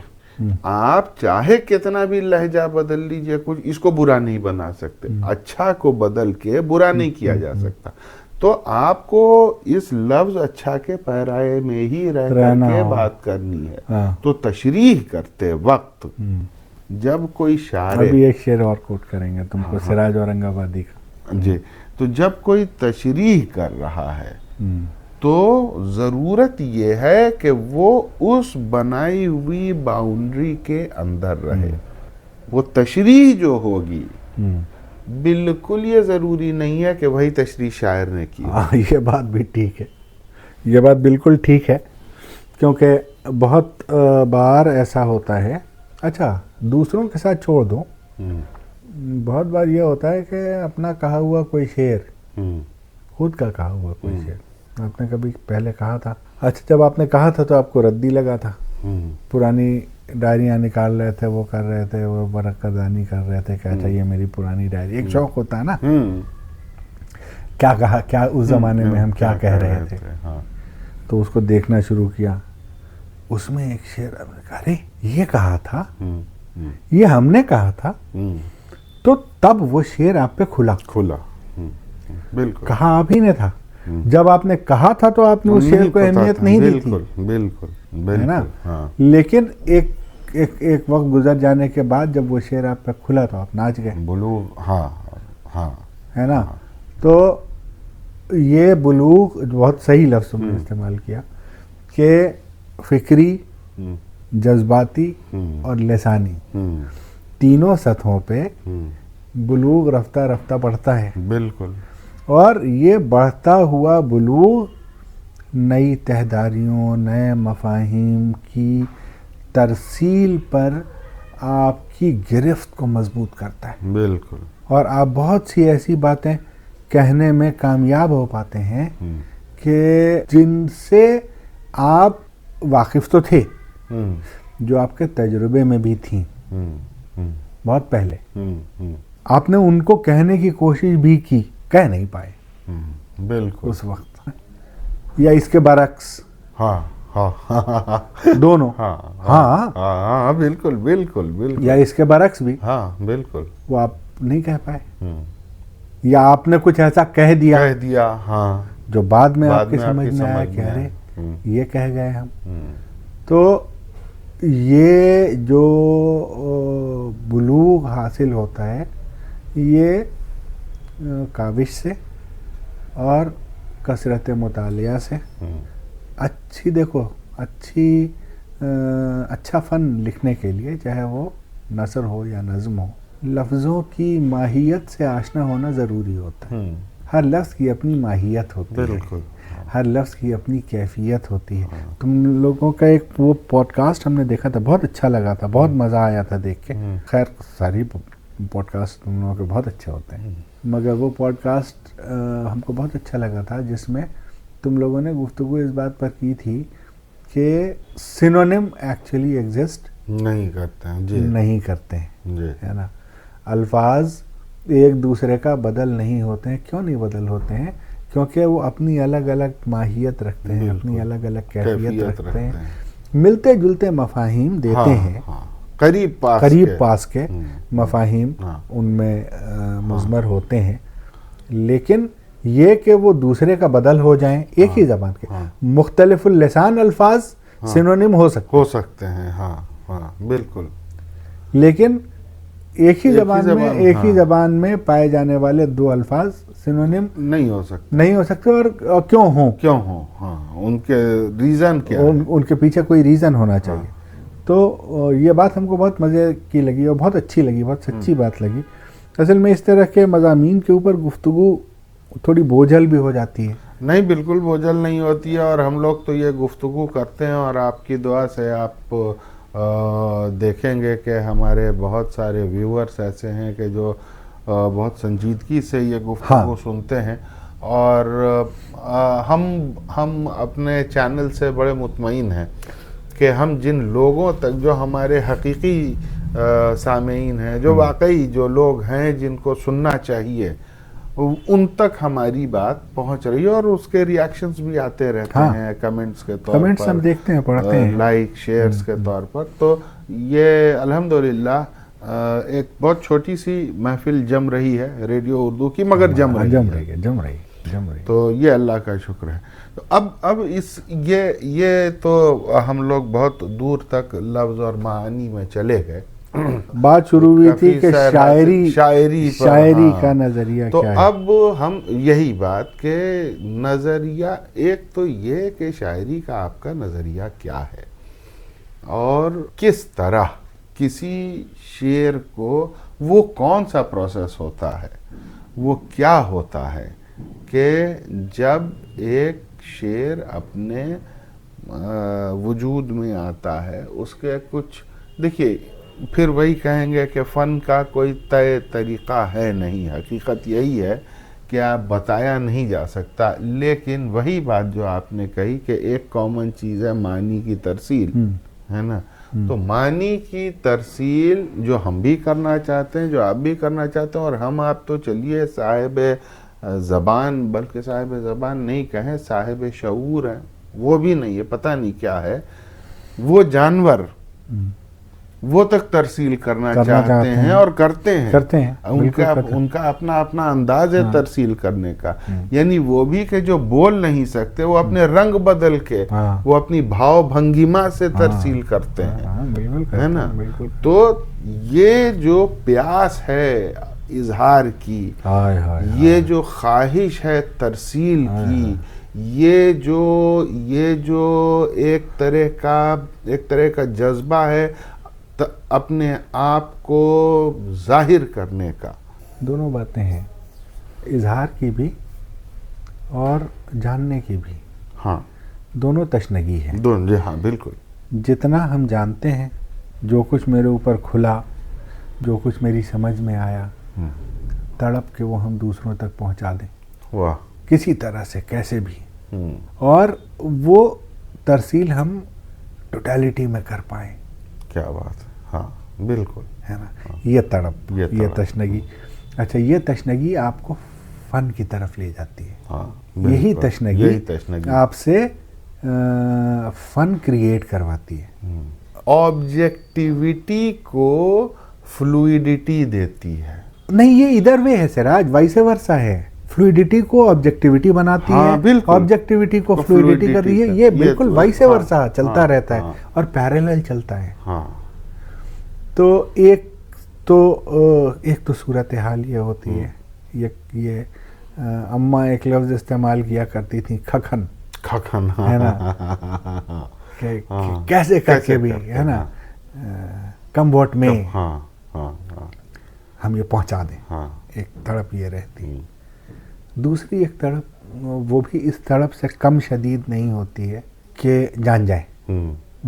آپ چاہے کتنا بھی لہجہ بدل لیجئے، کچھ اس کو برا نہیں بنا سکتے. اچھا کو بدل کے برا نہیں کیا جا سکتا. تو آپ کو اس لفظ اچھا کے پیرائے میں ہی رہ کر کے بات کرنی ہے. تو تشریح کرتے وقت جب کوئی شاعر، ابھی ایک شعر اور کوٹ کریں گے تم کو، سراج اورنگ آبادی کا. جی، تو جب کوئی تشریح کر رہا ہے تو ضرورت یہ ہے کہ وہ اس بنائی ہوئی باؤنڈری کے اندر رہے. وہ تشریح جو ہوگی بالکل یہ ضروری نہیں ہے کہ وہی تشریح شاعر نے کی. یہ بات بھی ٹھیک ہے, یہ بات بالکل ٹھیک ہے, کیونکہ بہت بار ایسا ہوتا ہے. اچھا دوسروں کے ساتھ چھوڑ دو, بہت بار یہ ہوتا ہے کہ اپنا کہا ہوا کوئی شعر, خود کا کہا ہوا کوئی شعر آپ نے کبھی پہلے کہا تھا, اچھا جب آپ نے کہا تھا تو آپ کو ردی لگا تھا, پرانی ڈائریاں نکال رہے تھے, وہ کر رہے تھے, وہ برقدانی کر رہے تھے کہ اچھا یہ میری پرانی ڈائری, ایک شوق ہوتا ہے نا کیا کہا, کیا اس زمانے میں ہم کیا کہہ رہے تھے. تو اس کو دیکھنا شروع کیا, اس میں ایک شعر ارے یہ کہا تھا, یہ ہم نے کہا تھا, تو تب وہ شعر آپ پہ کھلا, بالکل کہا آپ ہی نے تھا. جب آپ نے کہا تھا تو آپ نے اس شعر کو اہمیت نہیں دی تھی, بالکل ہے نا. لیکن ایک وقت گزر جانے کے بعد جب وہ شعر آپ پہ کھلا تو آپ ناچ گئے. بلوغ, ہے نا. تو یہ بلوغ بہت صحیح لفظ میں استعمال کیا کہ فکری, جذباتی اور لسانی تینوں سطحوں پہ بلوغ رفتہ رفتہ بڑھتا ہے. بالکل. اور یہ بڑھتا ہوا بلوغ نئی تہداریوں, نئے مفاہیم کی ترسیل پر آپ کی گرفت کو مضبوط کرتا ہے. بالکل. اور آپ بہت سی ایسی باتیں کہنے میں کامیاب ہو پاتے ہیں کہ جن سے آپ واقف تو تھے, جو آپ کے تجربے میں بھی تھیں بہت پہلے, آپ نے ان کو کہنے کی کوشش بھی کی, کہہ نہیں پائے بالکل اس وقت, یا اس کے برعکس. دونوں. ہاں بالکل بالکل بالکل. یا اس کے برعکس بھی. بالکل. وہ آپ نہیں کہہ پائے, یا آپ نے کچھ ایسا کہہ دیا جو بعد میں آپ کی سمجھ میں آیا کہ ارے یہ کہہ گئے ہم. تو یہ جو بلوغ حاصل ہوتا ہے یہ کاوش سے اور کثرت مطالعہ سے. اچھی دیکھو اچھا فن لکھنے کے لیے, چاہے وہ نثر ہو یا نظم ہو, لفظوں کی ماہیت سے آشنا ہونا ضروری ہوتا ہے. ہر لفظ کی اپنی ماہیت ہوتی ہے, ہر لفظ کی اپنی کیفیت ہوتی ہے. تم لوگوں کا ایک وہ پوڈ کاسٹ ہم نے دیکھا تھا, بہت اچھا لگا تھا, بہت مزہ آیا تھا دیکھ کے. خیر ساری پوڈ کاسٹ تم لوگوں کے بہت اچھے ہوتے ہیں, مگر وہ پوڈ کاسٹ ہم کو بہت اچھا لگا تھا جس میں تم لوگوں نے گفتگو اس بات پر کی تھی کہ سینونیم ایکچولی ایگزسٹ نہیں کرتے ہیں, ہے نا. الفاظ ایک دوسرے کا بدل نہیں ہوتے ہیں. کیوں نہیں بدل ہوتے ہیں؟ کیونکہ وہ اپنی الگ الگ ماہیت رکھتے ہیں, اپنی الگ الگ کیفیت رکھتے ہیں, ملتے جلتے مفاہیم دیتے ہیں, قریب پاس کے مفاہیم ان میں مضمر ہوتے ہیں. لیکن یہ کہ وہ دوسرے کا بدل ہو جائیں, ایک ہی زبان کے مختلف اللسان الفاظ سینونیم ہو سکتے ہیں. بالکل. لیکن ایک ہی زبان میں پائے جانے والے دو الفاظ سینونیم نہیں ہو سکتے. اور کیوں ہوں ان کے ریزن کیا, ان کے پیچھے کوئی ریزن ہونا چاہیے. تو یہ بات ہم کو بہت مزے کی لگی اور بہت اچھی لگی, بہت سچی بات لگی. اصل میں اس طرح کے مضامین کے اوپر گفتگو تھوڑی بوجھل بھی ہو جاتی ہے. نہیں, بالکل بوجھل نہیں ہوتی ہے. اور ہم لوگ تو یہ گفتگو کرتے ہیں اور آپ کی دعا سے آپ دیکھیں گے کہ ہمارے بہت سارے ویورز ایسے ہیں کہ جو بہت سنجیدگی سے یہ گفتگو سنتے ہیں. اور ہم اپنے چینل سے بڑے مطمئن ہیں کہ ہم جن لوگوں تک, جو ہمارے حقیقی سامعین ہیں, جو واقعی جو لوگ ہیں جن کو سننا چاہیے, ان تک ہماری بات پہنچ رہی ہے. اور اس کے ریاکشنز بھی آتے رہتے ہیں کمنٹس کے طور پر, کمنٹس ہم دیکھتے ہیں, پڑھتے ہیں, لائک شیئرز کے طور پر. تو یہ الحمدللہ ایک بہت چھوٹی سی محفل جم رہی ہے ریڈیو اردو کی, مگر جم رہی ہے. تو یہ اللہ کا شکر ہے. تو اب یہ تو ہم لوگ بہت دور تک لفظ اور معانی میں چلے گئے. بات شروع ہوئی تھی کہ شاعری کا نظریہ تو کیا ہے. اب ہم یہی بات کہ نظریہ ایک تو یہ کہ شاعری کا آپ کا نظریہ کیا ہے اور کس طرح کسی شعر کو وہ کون سا پروسیس ہوتا ہے, وہ کیا ہوتا ہے کہ جب ایک شعر اپنے وجود میں آتا ہے اس کے کچھ دیکھیے پھر وہی کہیں گے کہ فن کا کوئی طے طریقہ ہے نہیں, حقیقت یہی ہے کہ آپ بتایا نہیں جا سکتا, لیکن وہی بات جو آپ نے کہی کہ ایک کامن چیز ہے معنی کی ترسیل, ہے نا. تو معنی کی ترسیل جو ہم بھی کرنا چاہتے ہیں, جو آپ بھی کرنا چاہتے ہیں, اور ہم آپ تو چلیے صاحب زبان, بلکہ صاحب زبان نہیں کہیں, صاحب شعور ہیں, وہ بھی نہیں ہے, پتہ نہیں کیا ہے, وہ جانور وہ تک ترسیل کرنا چاہتے ہیں اور کرتے ہیں. ان کا اپنا اپنا انداز ہے ترسیل کرنے کا, یعنی وہ بھی کہ جو بول نہیں سکتے وہ اپنے رنگ بدل کے وہ اپنی بھاؤ بھنگیما سے ترسیل کرتے ہیں, ہے نا. تو یہ جو پیاس ہے اظہار کی, یہ جو خواہش ہے ترسیل کی, یہ جو ایک طرح کا جذبہ ہے اپنے آپ کو ظاہر کرنے کا, دونوں باتیں ہیں, اظہار کی بھی اور جاننے کی بھی. ہاں, دونوں تشنگی ہیں. جی ہاں بالکل. جتنا ہم جانتے ہیں, جو کچھ میرے اوپر کھلا, جو کچھ میری سمجھ میں آیا, تڑپ کے وہ ہم دوسروں تک پہنچا دیں, واہ, کسی طرح سے کیسے بھی, اور وہ ترسیل ہم ٹوٹیلٹی میں کر پائیں. کیا بات, ہاں بالکل, ہے نا. یہ تڑپ, یہ تشنگی. اچھا, یہ تشنگی آپ کو فن کی طرف لے جاتی ہے. یہی تشنگی آپ سے فن کریٹ کرواتی ہے. آبجیکٹیویٹی کو فلوئڈیٹی دیتی ہے. نہیں, یہ ادھر وے ہے سراج, وائس ورسا ہے. فلوئڈیٹی کو آبجیکٹیویٹی بناتی ہے, آبجیکٹیویٹی کو فلوئڈیٹی کر رہی ہے. یہ بالکل وائس ورسا چلتا رہتا ہے اور پیرالل چلتا ہے. تو ایک تو صورتحال یہ ہوتی ہے, یہ اماں ایک لفظ استعمال کیا کرتی تھی, کھکھن, ہے نا, کیسے کر کے بھی, ہے نا, کم ووٹ میں ہم یہ پہنچا دیں. ایک تڑپ یہ رہتی. دوسری ایک تڑپ, وہ بھی اس تڑپ سے کم شدید نہیں ہوتی ہے کہ جان جائیں,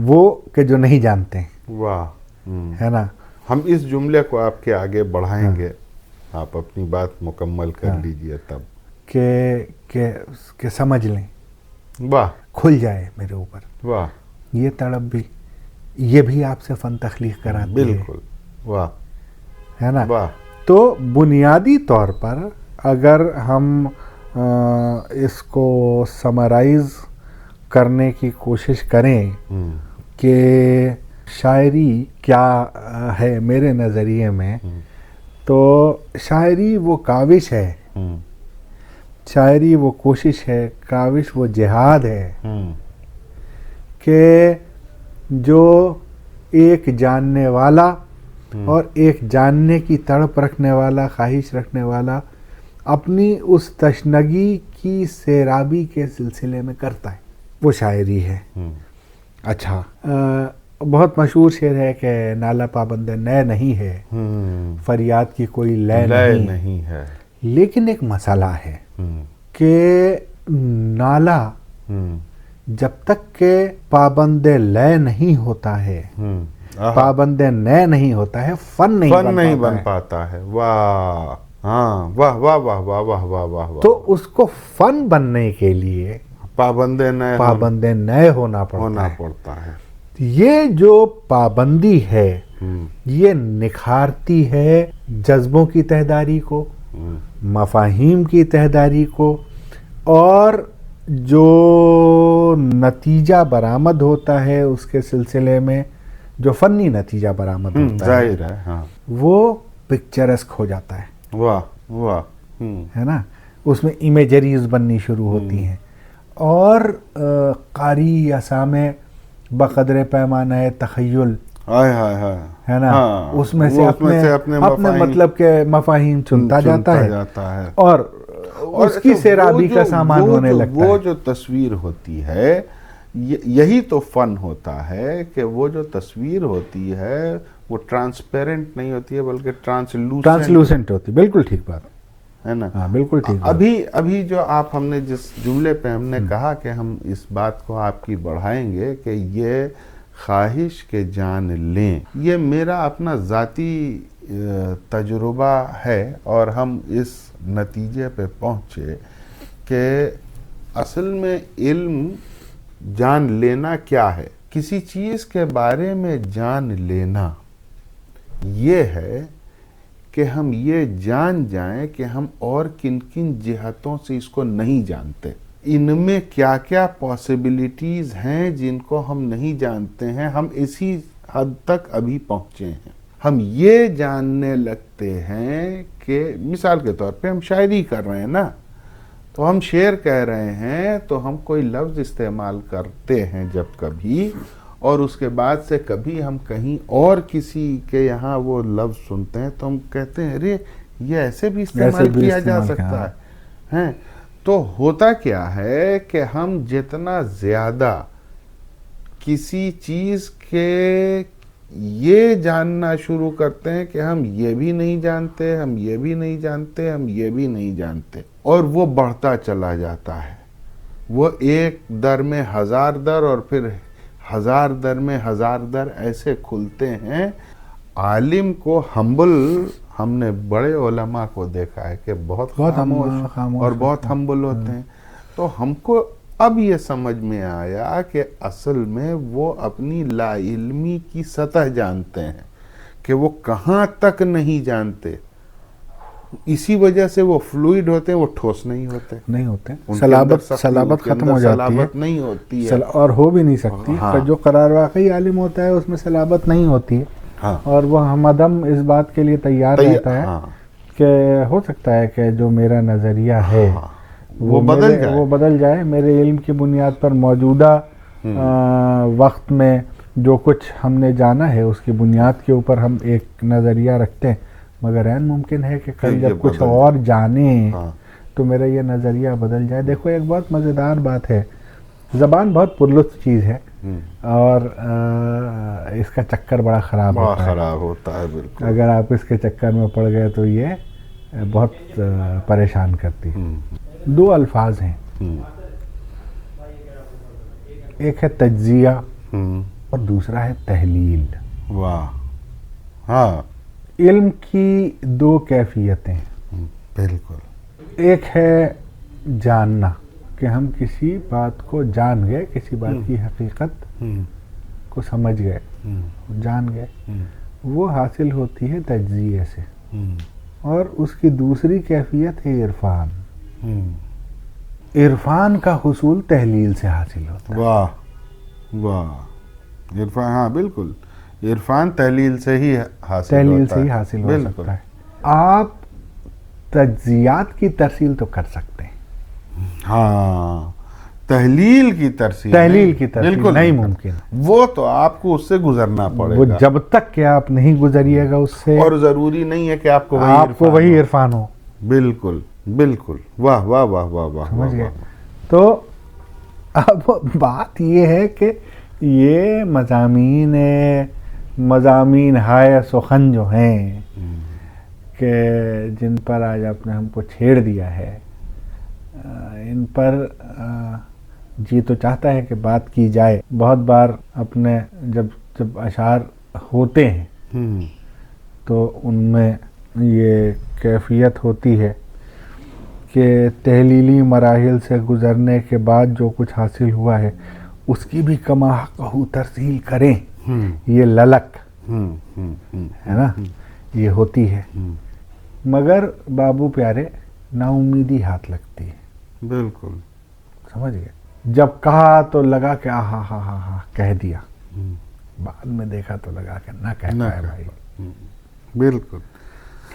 وہ کہ جو نہیں جانتے ہیں. واہ, ہے نا. ہم اس جملے کو آپ کے آگے بڑھائیں گے, آپ اپنی بات مکمل کر لیجئے تب. کہ سمجھ لیں, واہ, کھل جائے میرے اوپر. واہ, یہ تڑپ بھی, یہ بھی آپ سے فن تخلیق کراتی ہے. بالکل, واہ, ہے نا. واہ. تو بنیادی طور پر اگر ہم اس کو سمرائز کرنے کی کوشش کریں کہ شاعری کیا ہے میرے نظریے میں, تو شاعری وہ کاوش ہے, شاعری وہ کوشش ہے, کاوش وہ جہاد ہے کہ جو ایک جاننے والا اور ایک جاننے کی تڑپ رکھنے والا, خواہش رکھنے والا, اپنی اس تشنگی کی سیرابی کے سلسلے میں کرتا ہے, وہ شاعری ہے. اچھا, بہت مشہور شعر ہے کہ نالا پابند نئے نہیں ہے, فریاد کی کوئی لے نہیں ہے. لیکن ایک مسئلہ ہے کہ نالا جب تک کہ پابند لے نہیں ہوتا ہے, پابند نئے نہیں ہوتا ہے, فن نہیں بن پاتا ہے. واہ, ہاں, واہ واہ واہ واہ واہ واہ واہ. تو اس کو فن بننے کے لیے پابند نئے ہونا پڑتا ہے. یہ جو پابندی ہے یہ نکھارتی ہے جذبوں کی تہداری کو, مفاہیم کی تہداری کو, اور جو نتیجہ برآمد ہوتا ہے اس کے سلسلے میں, جو فنی نتیجہ برآمد ہوتا ہے, ظاہر ہے, ہاں, وہ پکچرسک ہو جاتا ہے. واہ واہ, ہے نا. اس میں امیجریز بننی شروع ہوتی ہیں, اور قاری یا سامع بقدر پیمانہ تخیل ہائے ہائے ہائے، ہے نا، ہاں، اس میں وہ سے اپنے مطلب کے مفاہیم چنتا جاتا ہے اور اس کی سیرابی کا سامان ہونے لگتا ہے. وہ جو تصویر ہوتی ہے، یہی تو فن ہوتا ہے کہ وہ جو تصویر ہوتی ہے وہ ٹرانسپیرنٹ نہیں ہوتی ہے بلکہ ٹرانسلوسنٹ ہوتی. بالکل ٹھیک بات ہے نا. ہاں بالکل ٹھیک. ابھی جو آپ ہم نے جس جملے پہ ہم نے کہا کہ ہم اس بات کو آپ کی بڑھائیں گے کہ یہ خواہش کے جان لیں، یہ میرا اپنا ذاتی تجربہ ہے اور ہم اس نتیجے پہ پہنچے کہ اصل میں علم جان لینا کیا ہے. کسی چیز کے بارے میں جان لینا یہ ہے کہ ہم یہ جان جائیں کہ ہم اور کن کن جہتوں سے اس کو نہیں جانتے، ان میں کیا کیا پاسبلٹیز ہیں جن کو ہم نہیں جانتے ہیں. ہم اسی حد تک ابھی پہنچے ہیں. ہم یہ جاننے لگتے ہیں کہ مثال کے طور پہ ہم شاعری کر رہے ہیں نا، تو ہم شعر کہہ رہے ہیں تو ہم کوئی لفظ استعمال کرتے ہیں جب کبھی، اور اس کے بعد سے کبھی ہم کہیں اور کسی کے یہاں وہ لفظ سنتے ہیں تو ہم کہتے ہیں ارے یہ ایسے بھی استعمال کیا جا سکتا ہے. تو ہوتا کیا ہے کہ ہم جتنا زیادہ کسی چیز کے یہ جاننا شروع کرتے ہیں کہ ہم یہ بھی نہیں جانتے، ہم یہ بھی نہیں جانتے، ہم یہ بھی نہیں جانتے، اور وہ بڑھتا چلا جاتا ہے. وہ ایک در میں ہزار در اور پھر ہزار در میں ہزار در ایسے کھلتے ہیں. عالم کو ہم نے بڑے علماء کو دیکھا ہے کہ بہت خاموش اور بہت ہمبل ہوتے ہیں. تو ہم کو اب یہ سمجھ میں آیا کہ اصل میں وہ اپنی لا علمی کی سطح جانتے ہیں کہ وہ کہاں تک نہیں جانتے. اسی وجہ سے وہ فلوئڈ ہوتے ہیں، وہ ٹھوس نہیں ہوتے. صلابت ختم ہو جاتی ہے، نہیں ہوتی ہے اور ہو بھی نہیں سکتی. جو قرار واقعی عالم ہوتا ہے اس میں صلابت نہیں ہوتی ہے، اور وہ ہمدم اس بات کے لیے تیار رہتا ہے کہ ہو سکتا ہے کہ جو میرا نظریہ ہے وہ بدل جائے. میرے علم کی بنیاد پر موجودہ وقت میں جو کچھ ہم نے جانا ہے اس کی بنیاد کے اوپر ہم ایک نظریہ رکھتے ہیں، مگر این ممکن ہے کہ کل جب کچھ اور جانیں تو میرا یہ نظریہ بدل جائے. دیکھو ایک بہت مزیدار بات ہے، زبان بہت پرلطف چیز ہے اور اس کا چکر بڑا خراب ہوتا ہے. بالکل اگر آپ اس کے چکر میں پڑ گئے تو یہ بہت پریشان کرتی ہے. دو الفاظ ہیں، ایک ہے تجزیہ اور دوسرا ہے تحلیل. واہ، ہاں. علم کی دو کیفیتیں. بالکل. ایک ہے جاننا کہ ہم کسی بات کو جان گئے، کسی بات کی حقیقت کو سمجھ گئے، جان گئے. وہ حاصل ہوتی ہے تجزیے سے. اور اس کی دوسری کیفیت ہے عرفان. عرفان کا حصول تحلیل سے حاصل ہوتا ہے. واہ واہ. عرفان، ہاں بالکل، عرفان تحلیل سے ہی حاصل ہو سکتا ہے. آپ تجزیات کی ترسیل تو کر سکتے ہیں، ہاں، تحلیل کی ترسیل بالکل نہیں ممکن. وہ تو آپ کو اس سے گزرنا پڑے گا. وہ جب تک کہ آپ نہیں گزریے گا اس سے، اور ضروری نہیں ہے کہ آپ کو وہی عرفان ہو. بالکل بالکل. واہ واہ واہ واہ واہ. سمجھ گئے. تو اب بات یہ ہے کہ یہ مضامین ہائے سخن جو ہیں کہ جن پر آج آپ نے ہم کو چھیڑ دیا ہے، ان پر جی تو چاہتا ہے کہ بات کی جائے. بہت بار اپنے جب اشعار ہوتے ہیں تو ان میں یہ کیفیت ہوتی ہے کہ تحلیلی مراحل سے گزرنے کے بعد جو کچھ حاصل ہوا ہے اس کی بھی کما حقہ ترسیل کریں. یہ للک ہے نا، یہ ہوتی ہے. مگر بابو پیارے نا امیدی ہاتھ لگتی ہے. بالکل. سمجھ گئے. جب کہا تو لگا کہ آہا ہا ہا ہا کہہ دیا، بعد میں دیکھا تو لگا کہ نہ کہہ پائے بھائی. بالکل.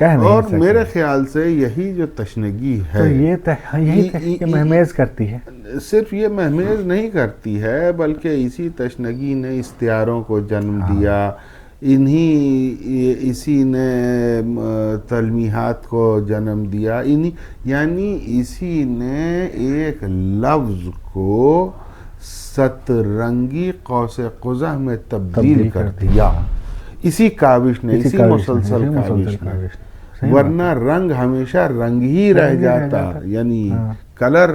اور میرے خیال سے یہی جو تشنگی ہے، یہی مہمیز کرتی ہے. صرف یہ مہمیز نہیں کرتی ہے بلکہ اسی تشنگی نے اشتہاروں کو جنم دیا، اسی نے تلمیحات کو جنم دیا، یعنی اسی نے ایک لفظ کو سترنگی قوس قزح میں تبدیل کر دیا، اسی کاوش نے، اسی مسلسل کاوش نے، ورنہ رنگ ہمیشہ رنگ ہی رہ جاتا، یعنی کلر،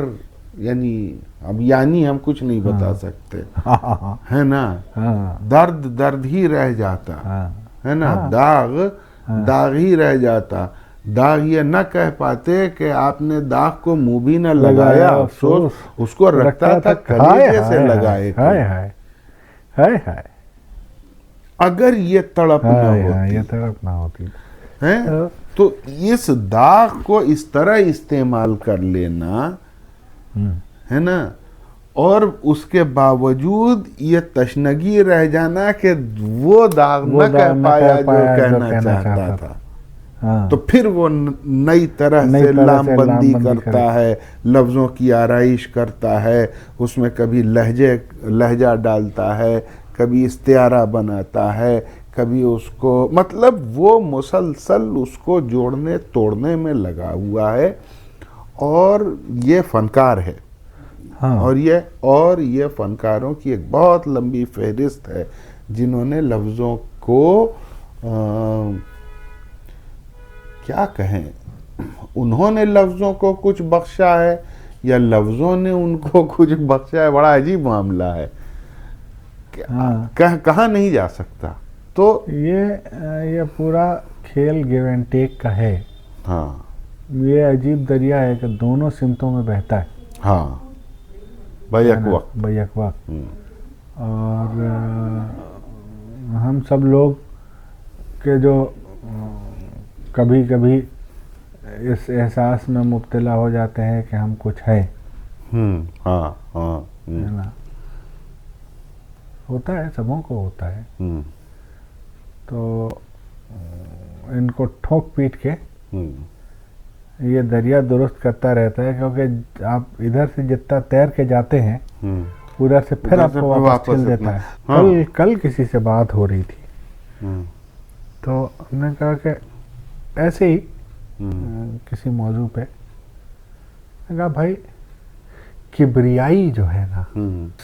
یعنی اب یعنی ہم کچھ نہیں بتا سکتے، ہے نا، درد ہی رہ جاتا، ہے نا، داغ ہی رہ جاتا، داغ یہ نہ کہہ پاتے کہ آپ نے داغ کو منہ بھی نہ لگایا، افسوس اس کو رکھتا تھا کلیجے سے لگائے، اگر یہ تڑپ نہ ہوتی تو اس داغ کو اس طرح استعمال کر لینا، ہے نا، اور اس کے باوجود یہ تشنگی رہ جانا کہ وہ داغ نہ کہہ پایا جو کہنا چاہتا تھا، تو پھر وہ نئی طرح سے لام بندی کرتا ہے، لفظوں کی آرائش کرتا ہے، اس میں کبھی لہجہ ڈالتا ہے، کبھی استعارہ بناتا ہے، کبھی اس کو، مطلب وہ مسلسل اس کو جوڑنے توڑنے میں لگا ہوا ہے، اور یہ فنکار ہے، اور یہ فنکاروں کی ایک بہت لمبی فہرست ہے جنہوں نے لفظوں کو کیا کہیں، انہوں نے لفظوں کو کچھ بخشا ہے یا لفظوں نے ان کو کچھ بخشا ہے، بڑا عجیب معاملہ ہے، کہاں نہیں جا سکتا۔ تو یہ پورا کھیل گیو اینڈ ٹیک کا ہے، یہ عجیب دریا ہے کہ دونوں سمتوں میں بہتا ہے، بیک وقت، اور ہم سب لوگ کے جو کبھی کبھی اس احساس میں مبتلا ہو جاتے ہیں کہ ہم کچھ ہیں، ہوتا ہے، سبوں کو ہوتا ہے، تو ان کو ٹھوک پیٹ کے یہ دریا درست کرتا رہتا ہے، کیونکہ آپ ادھر سے جتنا تیر کے جاتے ہیں ادھر سے پھر آپ کو واپس چل دیتا ہے۔ کل کسی سے بات ہو رہی تھی تو ہم نے کہا کہ ایسے ہی کسی موضوع پہ کہا بھائی کبریائی جو ہے نا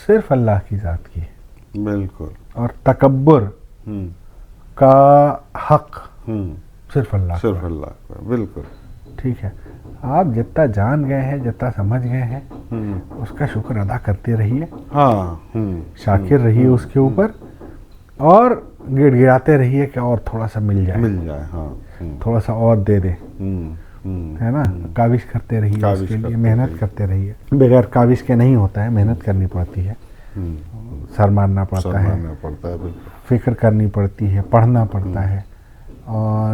صرف اللہ کی ذات کی ہے، بالکل، اور تکبر کا حق صرف اللہ کا، بالکل ٹھیک ہے۔ آپ جتنا جان گئے ہیں، جتنا سمجھ گئے ہیں، اس کا شکر ادا کرتے رہیے، شاکر رہیے اس کے اوپر، اور گڑ گڑاتے رہیے کہ اور تھوڑا سا مل جائے، تھوڑا سا اور دے دے، ہے نا، کاوش کرتے رہیے، اس کے لیے محنت کرتے رہیے، بغیر کاوش کے نہیں ہوتا ہے، محنت کرنی پڑتی ہے، سر مارنا پڑتا ہے، فکر کرنی پڑتی ہے، پڑھنا پڑتا ہے، اور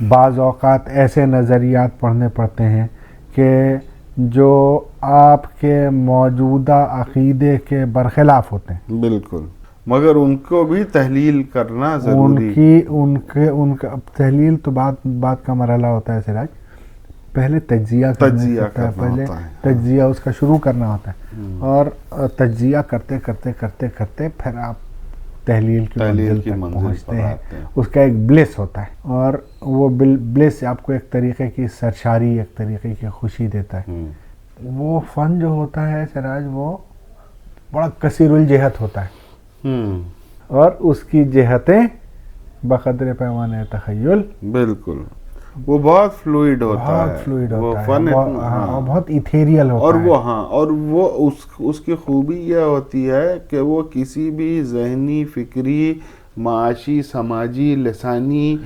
بعض اوقات ایسے نظریات پڑھنے پڑتے ہیں کہ جو آپ کے موجودہ عقیدے کے برخلاف ہوتے ہیں، بالکل، مگر ان کو بھی تحلیل کرنا ضروری، ان کا تحلیل تو بات کا مرحلہ ہوتا ہے سراج، پہلے تجزیہ پہلے تجزیہ اس کا شروع کرنا ہوتا ہے، اور تجزیہ کرتے کرتے کرتے کرتے پھر آپ تحلیل کی منزل تک پہنچتے ہیں، اس کا ایک بلیس ہوتا ہے، اور وہ بلیس آپ کو ایک طریقے کی سرشاری، ایک طریقے کی خوشی دیتا ہے۔ وہ فن جو ہوتا ہے سراج، وہ بڑا کثیر الجہت ہوتا ہے، اور اس کی جہتیں بقدر پیمانے تخیل، بالکل، وہ بہت فلوئڈ ہوتا ہے، وہ فن بہت ایتھیریل ہوتا ہے، اور وہ اس کی خوبی یہ ہوتی ہے کہ وہ کسی بھی ذہنی، فکری، معاشی، سماجی، لسانی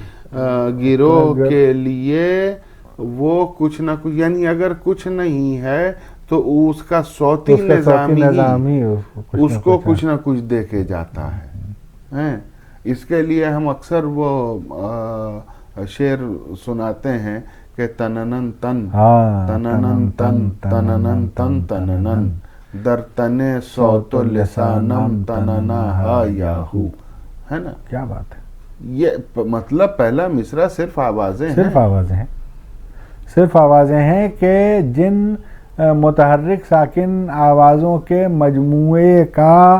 گروہ کے لیے وہ کچھ نہ کچھ، یعنی اگر کچھ نہیں ہے تو اس کا صوتی نظامی اس کو کچھ نہ کچھ دے کے جاتا ہے۔ اس کے لیے ہم اکثر وہ شعر سناتے ہیں کہ تننن تن تننن تن تننن تن تننن در تنے صوت و لسانم تننا ہا یاہو، ہے نا، کیا بات ہے۔ یہ مطلب پہلا مصرع صرف آوازیں ہیں، صرف آوازیں ہیں کہ جن متحرک ساکن آوازوں کے مجموعے کا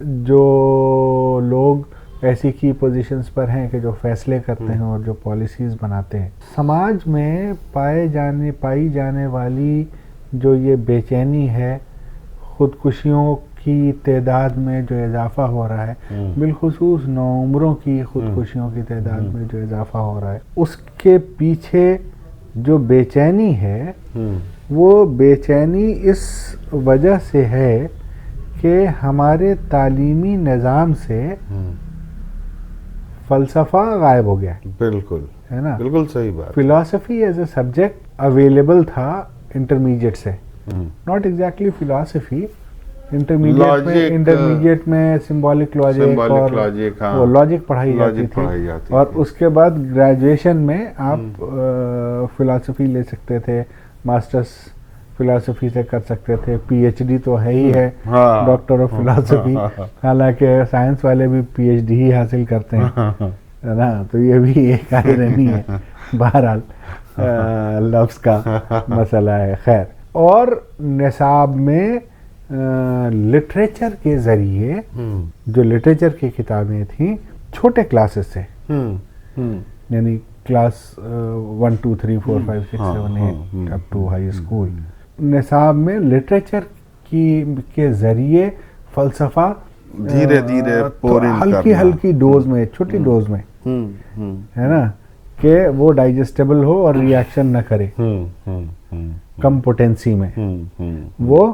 جو لوگ ایسی کی پوزیشنز پر ہیں کہ جو فیصلے کرتے ہیں اور جو پالیسیز بناتے ہیں، سماج میں پائی جانے والی جو یہ بے چینی ہے، خودکشیوں کی تعداد میں جو اضافہ ہو رہا ہے، بالخصوص نوعمروں کی خودکشیوں کی تعداد میں جو اضافہ ہو رہا ہے، اس کے پیچھے جو بے چینی ہے وہ بے چینی اس وجہ سے ہے کہ ہمارے تعلیمی نظام سے فلسفہ غائب ہو گیا بالکل ہے نا. بالکل صحیح بات. Philosophy as a subject available تھا انٹرمیڈیٹ سے، ناٹ ایگزیکٹلی فلاسفی، انٹرمیڈیٹ میں سمبولک لاجک اور لاجک پڑھائی جاتی تھی، اور اس کے بعد گریجویشن میں آپ فلاسفی لے سکتے تھے، ماسٹرز فلاسفی سے کر سکتے تھے، پی ایچ ڈی تو ہے ہی ہے ڈاکٹر آف فلاسفی، حالانکہ سائنس والے بھی پی ایچ ڈی ہی حاصل کرتے ہیں نا، تو یہ بھی ایک آئرنی ہے. بہرحال لفظ کا مسئلہ ہے. خیر، اور نصاب میں لٹریچر کے ذریعے جو لٹریچر کی کتابیں تھیں چھوٹے کلاسز سے، یعنی class 1 2 3 4 5 6 7 8 up to high school, نصاب میں لٹریچر کے ذریعے فلسفہ دھیرے دھیرے ہلکی ڈوز میں، چھوٹی ڈوز میں ہے نا، کہ وہ ڈائجسٹیبل ہو اور ری ایکشن نہ کرے، کم پوٹینسی میں وہ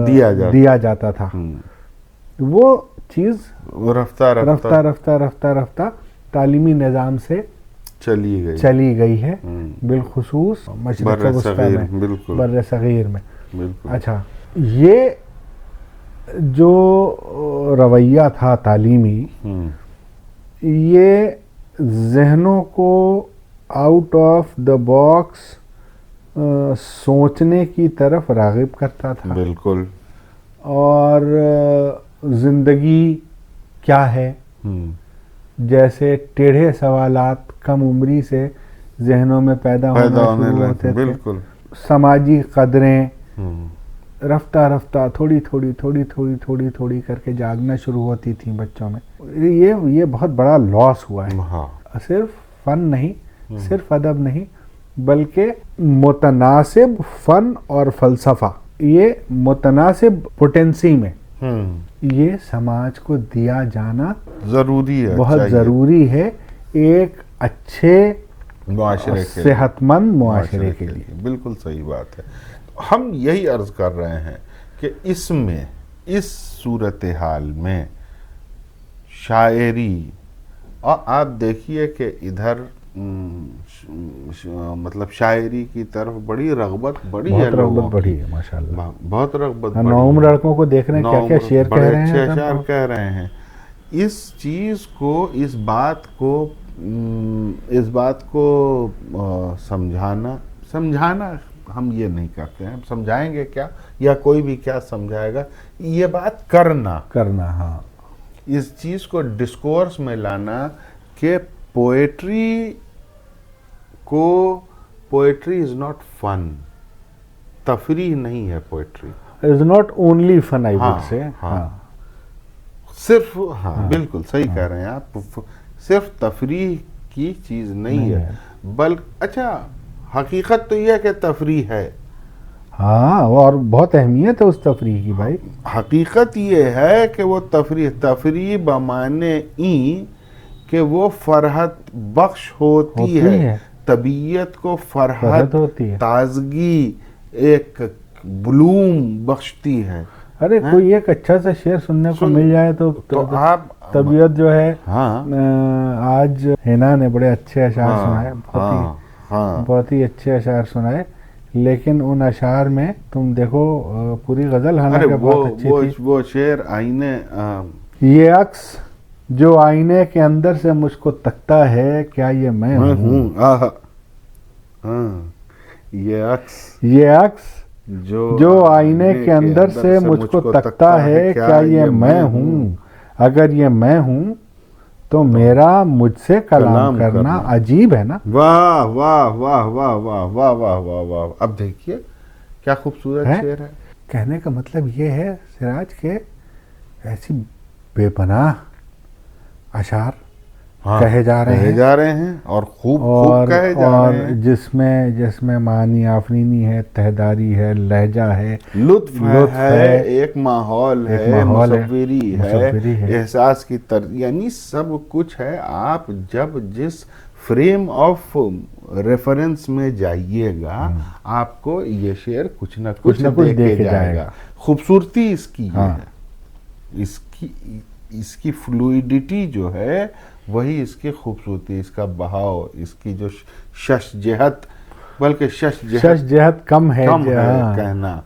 دیا جاتا تھا. وہ چیز رفتہ تعلیمی نظام سے چلی گئی ہے، بالخصوص مشرق وسطیٰ میں، بر صغیر میں. اچھا، یہ جو رویہ تھا تعلیمی، یہ ذہنوں کو آؤٹ آف دا باکس سوچنے کی طرف راغب کرتا تھا. بالکل. اور زندگی کیا ہے جیسے ٹیڑھے سوالات کم عمری سے ذہنوں میں پیدا ہونا شروع ہوتے تھے. بالکل. سماجی قدریں رفتہ تھوڑی کر کے جاگنا شروع ہوتی تھیں بچوں میں. یہ بہت بڑا لاس ہوا ہے. صرف فن نہیں، صرف ادب نہیں، بلکہ متناسب فن اور فلسفہ، یہ متناسب پوٹینسی میں یہ سماج کو دیا جانا ضروری ہے، بہت ضروری ہے ایک اچھے معاشرے، صحت مند معاشرے کے لیے. بالکل صحیح بات ہے. ہم یہی عرض کر رہے ہیں کہ اس صورتحال میں شاعری، اور آپ دیکھیے کہ ادھر مطلب شاعری کی طرف بڑی رغبت بڑی ہے، رغبت بڑھی ہے ماشاءاللہ، بہت رغبت. نوعمر لڑکوں کو دیکھ رہے ہیں کیا کیا شعر کہہ رہے ہیں، اچھے اشعار کہہ رہے ہیں. اس چیز کو، اس بات کو سمجھانا ہم یہ نہیں کرتے ہیں. سمجھائیں گے کیا، یا کوئی بھی کیا سمجھائے گا، یہ بات کرنا. ہاں، اس چیز کو ڈسکورس میں لانا کہ پوئٹری از ناٹ فن، تفریح نہیں ہے. Poetry is not only fun, I would say. صرف بالکل صحیح کہہ رہے ہیں آپ، صرف تفریح کی چیز نہیں ہے، بلکہ اچھا حقیقت تو یہ ہے کہ تفریح ہے. ہاں، اور بہت اہمیت ہے اس تفریح کی بھائی. حقیقت یہ ہے کہ وہ تفریح بمانے این کہ وہ فرحت بخش ہوتی ہے، طبیعت کو فرحت ہوتی ہے، تازگی، ایک بلوم بخشتی ہے. ارے کوئی ایک اچھا سا شعر سننے کو مل جائے تو آپ طبیعت جو ہے. آج ہینا نے بڑے اچھے اشعار سنائے، بہت ہی اچھے اشعار سنائے، لیکن ان اشعار میں تم دیکھو پوری غزل حالانکہ بہت اچھی تھی. وہ شعر آئینے، یہ عکس جو آئینے کے اندر سے مجھ کو تکتا ہے، کیا یہ میں ہوں. یہ عکس جو آئینے کے اندر سے مجھ کو تکتا ہے، کیا یہ میں ہوں. اگر یہ میں ہوں تو میرا مجھ سے کلام کرنا عجیب ہے نا. واہ واہ واہ واہ واہ واہ واہ واہ واہ. اب دیکھیے کیا خوبصورت شعر ہے. کہنے کا مطلب یہ ہے سراج کہ ایسی بے پناہ اشعار ہاں، کہے جا رہے ہیں، جا رہے ہیں اور خوب اور کہے جا اور رہے ہیں. جس میں معانی آفرینی ہے، تہداری ہے، لہجہ ہے، لطف ہے، ایک ماحول ایک ہے، ماحول ہے، مصوری مصوری ہے، احساس کی یعنی سب کچھ ہے. آپ جب جس فریم آف ریفرنس میں جائیے گا آپ کو یہ شعر کچھ نہ کچھ دے کے جائے گا. خوبصورتی اس کی یہ ہے، اس کی فلوئڈٹی جو ہے وہی اس کی خوبصورتی، اس کا بہاؤ، اس کی جو شش جہت، بلکہ شش جہت کم ہے کہنا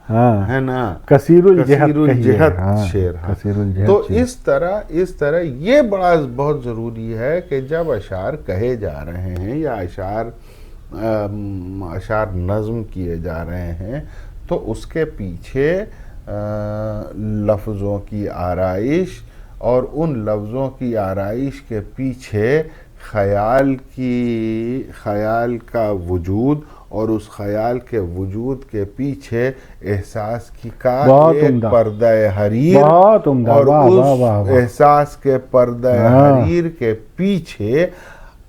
ہے نا، کثیر الجہت شعر. تو اس طرح یہ بڑا بہت ضروری ہے کہ جب اشعار کہے جا رہے ہیں یا اشعار نظم کیے جا رہے ہیں تو اس کے پیچھے لفظوں کی آرائش اور ان لفظوں کی آرائش کے پیچھے خیال کا وجود اور اس خیال کے وجود کے پیچھے احساس کا ایک پردہ حریر اور اس احساس کے پردہ حریر کے پیچھے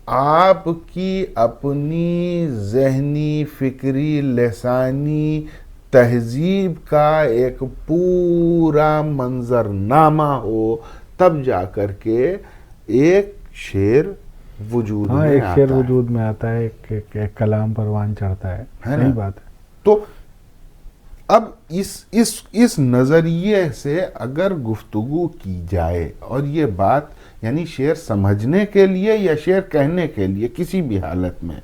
آپ کی اپنی ذہنی، فکری، لسانی تہذیب کا ایک پورا منظرنامہ ہو، تب جا کر کے ایک شعر وجود میں آتا ہے. ایک شعر وجود میں آتا ہے، ایک کلام پروان چڑھتا ہے. صحیح بات ہے. تو اب اس نظریے سے اگر گفتگو کی جائے اور یہ بات یعنی شعر سمجھنے کے لیے یا شعر کہنے کے لیے کسی بھی حالت میں،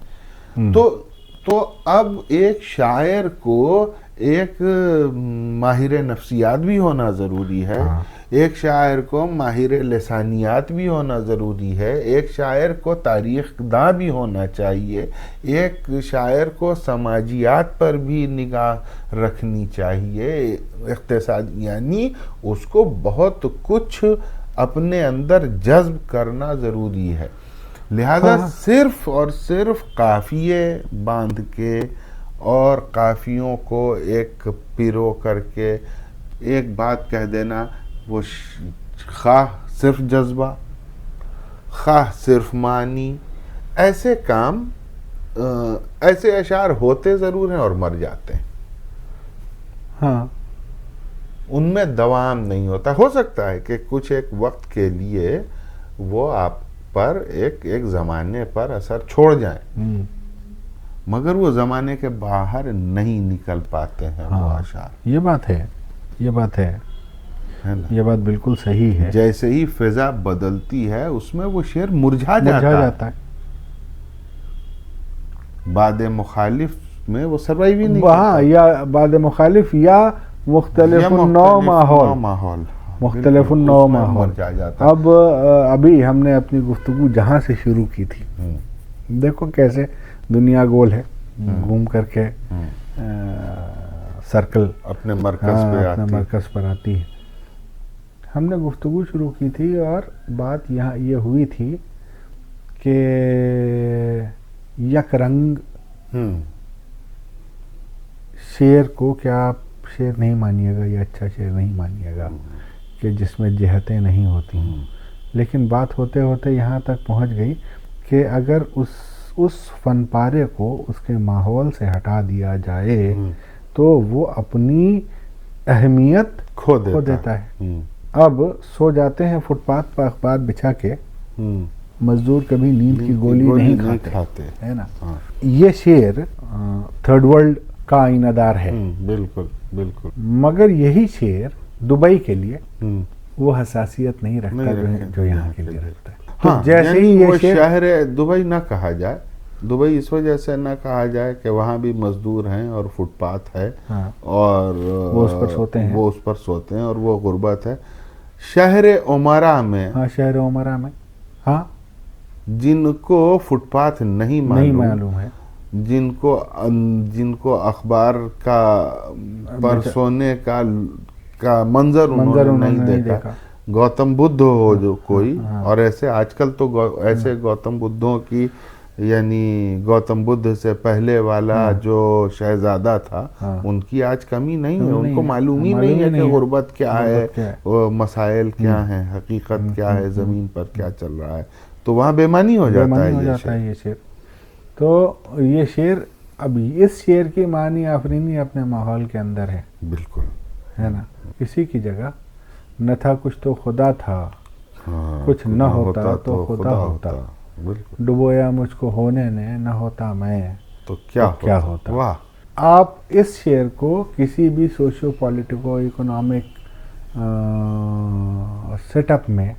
تو اب ایک شاعر کو ایک ماہر نفسیات بھی ہونا ضروری ہے، ایک شاعر کو ماہر لسانیات بھی ہونا ضروری ہے، ایک شاعر کو تاریخ داں بھی ہونا چاہیے، ایک شاعر کو سماجیات پر بھی نگاہ رکھنی چاہیے، اقتصادی، یعنی اس کو بہت کچھ اپنے اندر جذب کرنا ضروری ہے. لہذا صرف اور صرف قافیے باندھ کے اور قافیوں کو ایک پیرو کر کے ایک بات کہہ دینا، وہ خواہ صرف جذبہ، خواہ صرف معنی، ایسے کام، ایسے اشعار ہوتے ضرور ہیں اور مر جاتے ہیں. ان میں دوام نہیں ہوتا. ہو سکتا ہے کہ کچھ ایک وقت کے لیے وہ آپ پر ایک زمانے پر اثر چھوڑ جائیں، مگر وہ زمانے کے باہر نہیں نکل پاتے ہیں وہ اشعار. یہ بات ہے، یہ بات بالکل صحیح ہے. جیسے ہی فضا بدلتی ہے اس میں وہ شعر مرجھا جاتا ہے. باد مخالف میں وہ سروائیو ہی نہیں کرتا، یا باد مخالف یا مختلف نو ماحول، مختلف نو ماحول. اب ابھی ہم نے اپنی گفتگو جہاں سے شروع کی تھی، دیکھو کیسے دنیا گول ہے، گھوم کر کے سرکل اپنے مرکز پر آتی ہے. ہم نے گفتگو شروع کی تھی اور بات یہاں یہ ہوئی تھی کہ یک رنگ شعر کو کیا آپ شعر نہیں مانیے گا یا اچھا شعر نہیں مانیے گا کہ جس میں جہتیں نہیں ہوتی ہیں. لیکن بات ہوتے ہوتے یہاں تک پہنچ گئی کہ اگر اس فن پارے کو اس کے ماحول سے ہٹا دیا جائے تو وہ اپنی اہمیت کھو دیتا ہے. اب سو جاتے ہیں فٹ پاتھ پر اخبار بچھا کے، مزدور کبھی نیند کی گولی نہیں کھاتے، ہے نا. یہ شعر تھرڈ ورلڈ کا آئینہ دار ہے، بالکل. مگر یہی شعر دبئی کے لیے وہ حساسیت نہیں رکھتا جو یہاں کے لیے رکھتا ہے. جیسے ہی وہ شہر دبئی نہ کہا جائے، دبئی اس وجہ سے نہ کہا جائے کہ وہاں بھی مزدور ہیں اور فٹ پاتھ ہے اور وہ اس پر سوتے ہیں اور وہ غربت ہے. شہر عمرہ میں، جن کو فٹ پاتھ نہیں معلوم ہے، جن کو اخبار کا پر سونے کا منظر انہوں نے نہیں دیکھا، گوتم بدھ ہو جو کوئی، اور ایسے آج کل تو ایسے گوتم بدھوں کی یعنی گوتم بدھ سے پہلے والا جو شہزادہ تھا ان کی آج کمی نہیں ہے، ان کو معلوم ہی نہیں ہے کہ غربت کیا ہے، مسائل کیا ہیں، حقیقت کیا ہے، زمین پر کیا چل رہا ہے، تو وہاں بےمانی ہو جاتا ہے یہ شعر. تو یہ شعر، اب اس شعر کی معنی آفرینی اپنے ماحول کے اندر ہے. بالکل ہے نا. کسی کی جگہ نہ تھا کچھ تو خدا تھا، کچھ نہ ہوتا تو خدا ہوتا، ڈبویا مجھ کو ہونے نے، نہ ہوتا میں تو کیا ہوتا. واہ. آپ اس شعر کو کسی بھی socio political economic set up میں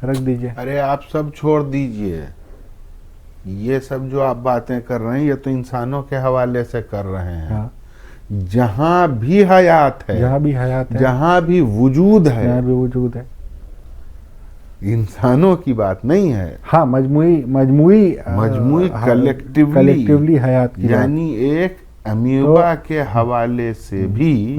رکھ دیجئے. ارے آپ سب چھوڑ دیجئے، یہ سب جو آپ باتیں کر رہے ہیں یہ تو انسانوں کے حوالے سے کر رہے ہیں. جہاں بھی حیات ہے، جہاں بھی وجود ہے، انسانوں کی بات نہیں ہے. ہاں، مجموعی کلیکٹیولی حیات کی، یعنی ایک امیوبا کے حوالے سے بھی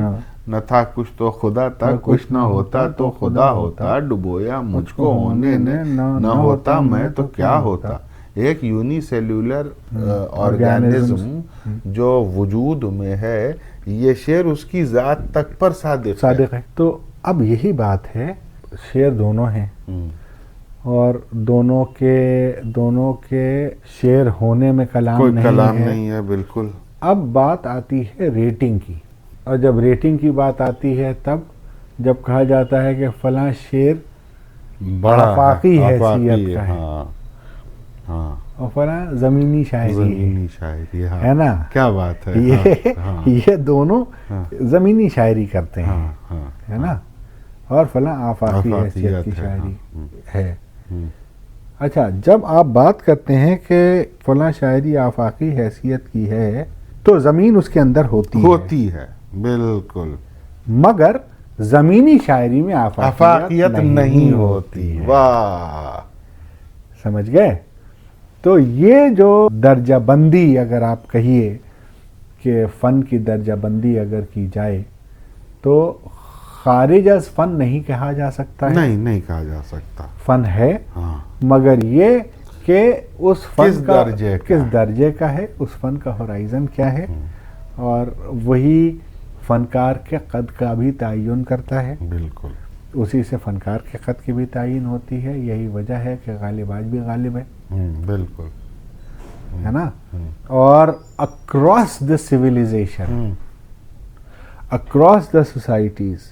نہ تھا کچھ تو خدا تھا، کچھ نہ ہوتا تو خدا ہوتا، ڈبویا مجھ کو ہونے نے، نہ ہوتا میں تو کیا ہوتا. ایک یونی سیلولر آرگینزم جو وجود میں ہے، یہ شعر اس کی ذات تک پر صادق ہے. تو اب یہی بات ہے، شعر دونوں ہیں اور دونوں کے شعر ہونے میں کلام نہیں ہے. بالکل. اب بات آتی ہے ریٹنگ کی، اور جب ریٹنگ کی بات آتی ہے تب جب کہا جاتا ہے کہ فلاں شعر بڑا آفاقی حیثیت کا ہے، ہاں، اور فلاں زمینی شاعری ہے نا. کیا بات ہے. یہ دونوں زمینی شاعری کرتے ہیں، ہے نا، اور فلاں آفاقی حیثیت کی شاعری ہے. اچھا، جب آپ بات کرتے ہیں کہ فلاں شاعری آفاقی حیثیت کی ہے تو زمین اس کے اندر ہوتی ہے. بالکل. مگر زمینی شاعری میں آفاقیت نہیں ہوتی. واہ. سمجھ گئے. تو یہ جو درجہ بندی اگر آپ کہیے کہ فن کی درجہ بندی اگر کی جائے تو خارج از فن نہیں کہا جا سکتا ہے. نہیں کہا جا سکتا. فن ہے، مگر یہ کہ اس فن کا کس درجے کا ہے، اس فن کا ہورائزن کیا ہے، اور وہی فنکار کے قد کا بھی تعین کرتا ہے. بالکل. اسی سے فنکار کے قد کی بھی تعین ہوتی ہے. یہی وجہ ہے کہ غالب آج بھی غالب ہے. بالکل. ہے نا. اور across the civilization, across the societies,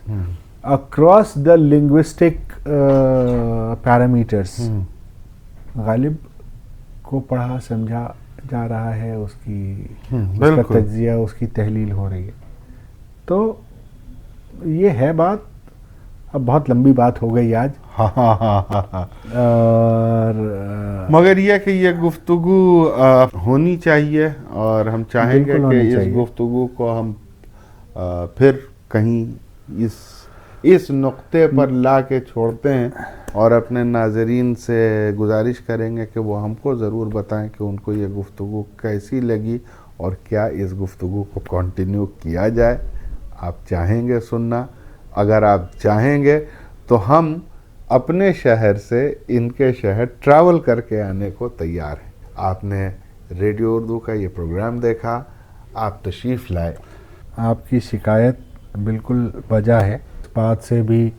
across the linguistic parameters, Ghalib کو پڑھا سمجھا جا رہا ہے، اس کا تجزیہ، اس کی تحلیل ہو رہی ہے. تو یہ ہے بات. اب بہت لمبی بات ہو گئی آج. مگر یہ کہ یہ گفتگو ہونی چاہیے، اور ہم چاہیں گے کہ اس گفتگو کو ہم پھر کہیں اس نقطے پر لا کے چھوڑتے ہیں، اور اپنے ناظرین سے گزارش کریں گے کہ وہ ہم کو ضرور بتائیں کہ ان کو یہ گفتگو کیسی لگی اور کیا اس گفتگو کو کنٹینیو کیا جائے. آپ چاہیں گے سننا؟ اگر آپ چاہیں گے تو ہم اپنے شہر سے ان کے شہر ٹریول کر کے آنے کو تیار ہیں. آپ نے ریڈیو اردو کا یہ پروگرام دیکھا، آپ تشریف لائے. آپ کی شکایت بالکل بجا ہے. اس بات سے بھی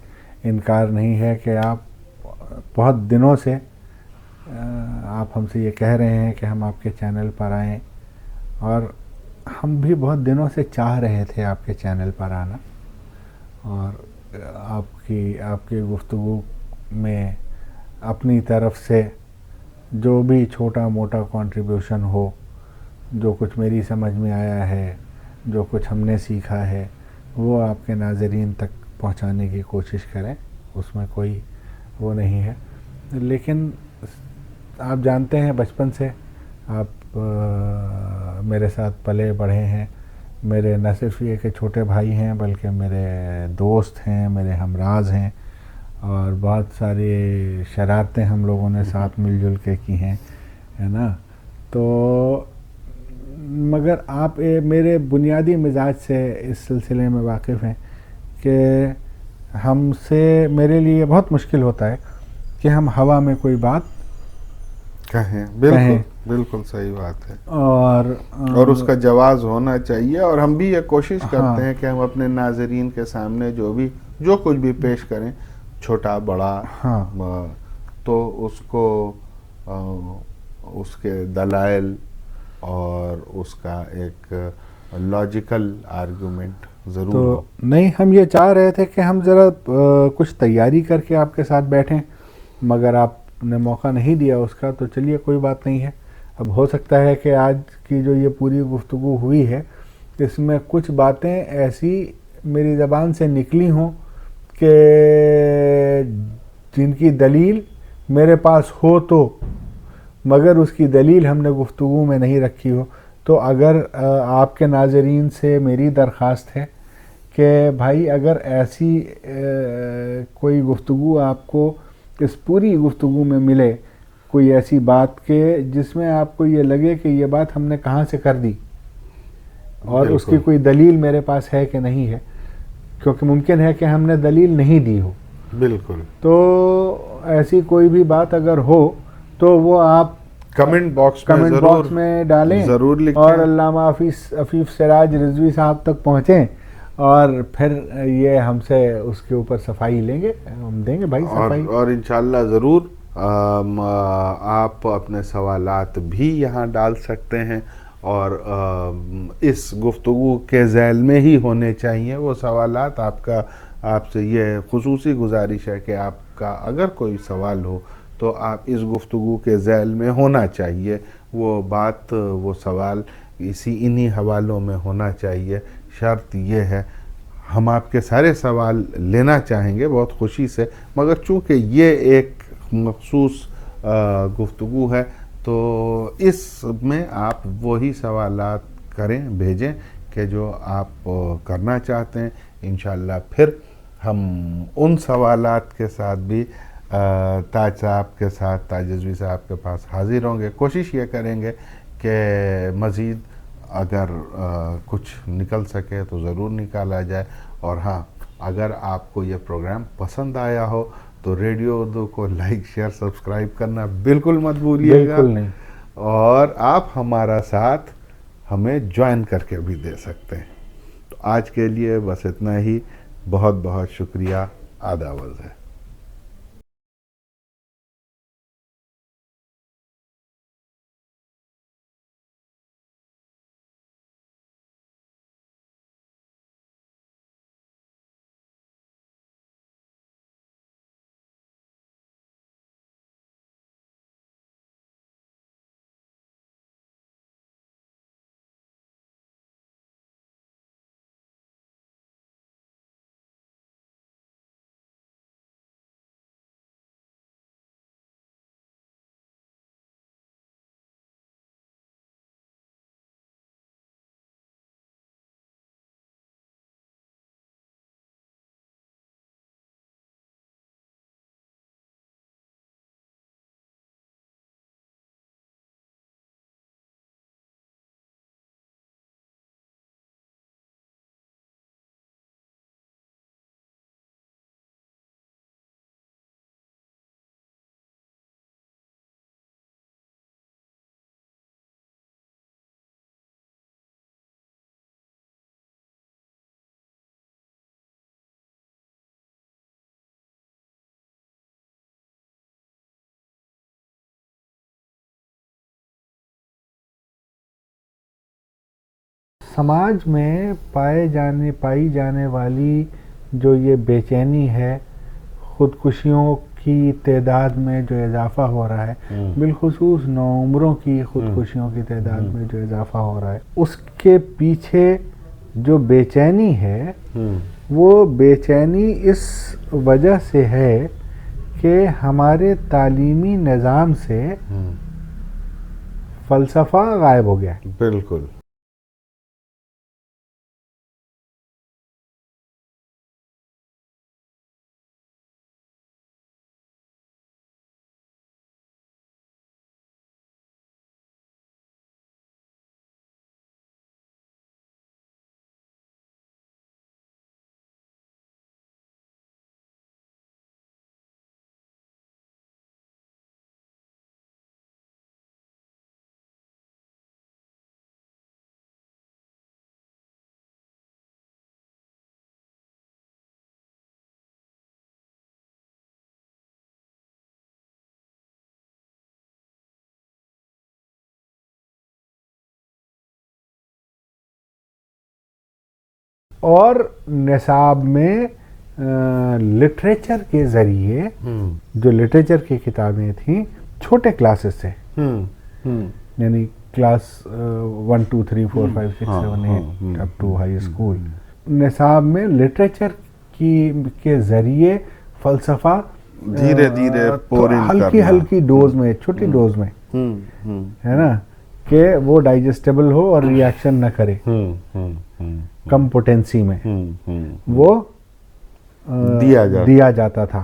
انکار نہیں ہے کہ آپ بہت دنوں سے آپ ہم سے یہ کہہ رہے ہیں کہ ہم آپ کے چینل پر آئیں، اور ہم بھی بہت دنوں سے چاہ رہے تھے آپ کے چینل پر آنا، اور آپ کی گفتگو میں اپنی طرف سے جو بھی چھوٹا موٹا کنٹریبیوشن ہو، جو کچھ میری سمجھ میں آیا ہے، جو کچھ ہم نے سیکھا ہے، وہ آپ کے ناظرین تک پہنچانے کی کوشش کریں. اس میں کوئی وہ نہیں ہے. لیکن آپ جانتے ہیں بچپن سے آپ میرے ساتھ پلے بڑھے ہیں. میرے نہ صرف یہ کہ چھوٹے بھائی ہیں بلکہ میرے دوست ہیں، میرے ہمراز ہیں، اور بہت ساری شرارتیں ہم لوگوں نے ساتھ مل جل کے کی ہیں، ہے نا. تو مگر آپ میرے بنیادی مزاج سے اس سلسلے میں واقف ہیں کہ میرے لیے بہت مشکل ہوتا ہے کہ ہم ہوا میں کوئی بات کہیں بالکل بالکل صحیح بات ہے، اور اس کا جواز ہونا چاہیے. اور ہم بھی یہ کوشش کرتے ہیں کہ ہم اپنے ناظرین کے سامنے جو کچھ بھی پیش کریں، چھوٹا بڑا، تو اس کو اس کے دلائل اور اس کا ایک لاجیکل آرگومنٹ ضرور ہو. نہیں، ہم یہ چاہ رہے تھے کہ ہم ذرا کچھ تیاری کر کے آپ کے ساتھ بیٹھیں، مگر آپ نے موقع نہیں دیا اس کا. تو چلیے کوئی بات نہیں ہے. اب ہو سکتا ہے کہ آج کی جو یہ پوری گفتگو ہوئی ہے اس میں کچھ باتیں ایسی میری زبان سے نکلی ہوں کہ جن کی دلیل میرے پاس ہو تو، مگر اس کی دلیل ہم نے گفتگو میں نہیں رکھی ہو. تو اگر آپ کے ناظرین سے میری درخواست ہے کہ بھائی اگر ایسی کوئی گفتگو آپ کو اس پوری گفتگو میں ملے، کوئی ایسی بات کہ جس میں آپ کو یہ لگے کہ یہ بات ہم نے کہاں سے کر دی اور اس کی کوئی دلیل میرے پاس ہے کہ نہیں ہے، کیونکہ ممکن ہے کہ ہم نے دلیل نہیں دی ہو. بالکل. تو ایسی کوئی بھی بات اگر ہو تو وہ آپ کمنٹ باکس میں ڈالیں ضرور لکھیں، اور علامہ عفیف سراج رضوی صاحب تک پہنچیں اور پھر یہ ہم سے اس کے اوپر صفائی لیں گے، ہم دیں گے بھائی صفائی. اور انشاءاللہ ضرور آپ اپنے سوالات بھی یہاں ڈال سکتے ہیں، اور اس گفتگو کے ذیل میں ہی ہونے چاہیے وہ سوالات. آپ سے یہ خصوصی گزارش ہے کہ آپ کا اگر کوئی سوال ہو تو آپ اس گفتگو کے ذیل میں ہونا چاہیے. وہ بات، وہ سوال انہی حوالوں میں ہونا چاہیے. شرط یہ ہے، ہم آپ کے سارے سوال لینا چاہیں گے بہت خوشی سے، مگر چونکہ یہ ایک مخصوص گفتگو ہے تو اس میں آپ وہی سوالات بھیجیں کہ جو آپ کرنا چاہتے ہیں. انشاءاللہ پھر ہم ان سوالات کے ساتھ بھی تاج صاحب کے ساتھ، تاج رضوی صاحب کے پاس حاضر ہوں گے. کوشش یہ کریں گے کہ مزید اگر کچھ نکل سکے تو ضرور نکالا جائے. اور ہاں، اگر آپ کو یہ پروگرام پسند آیا ہو تو ریڈیو اردو کو لائک، شیئر، سبسکرائب کرنا بالکل مت بھولیے گا. بالکل نہیں. اور آپ ہمارا ساتھ ہمیں جوائن کر کے بھی دے سکتے ہیں. تو آج کے لیے بس اتنا ہی. بہت بہت شکریہ. آداب ہے. سماج میں پائی جانے والی جو یہ بے چینی ہے، خودکشیوں کی تعداد میں جو اضافہ ہو رہا ہے، بالخصوص نوعمروں کی خودکشیوں کی تعداد میں جو اضافہ ہو رہا ہے، اس کے پیچھے جو بے چینی ہے وہ بے چینی اس وجہ سے ہے کہ ہمارے تعلیمی نظام سے فلسفہ غائب ہو گیا. بالکل. اور نصاب میں لٹریچر کے ذریعے جو لٹریچر کی کتابیں تھیں چھوٹے کلاسز سے، یعنی class 1 2 3 4 5 6 7 8 up to high school, نصاب میں لٹریچر کے ذریعے فلسفہ دھیرے دھیرے ہلکی ہلکی ڈوز میں، چھوٹی ڈوز میں، ہے نا، کہ وہ ڈائجسٹیبل ہو اور ریاکشن نہ کرے، کم پوٹینسی میں وہ دیا جاتا تھا۔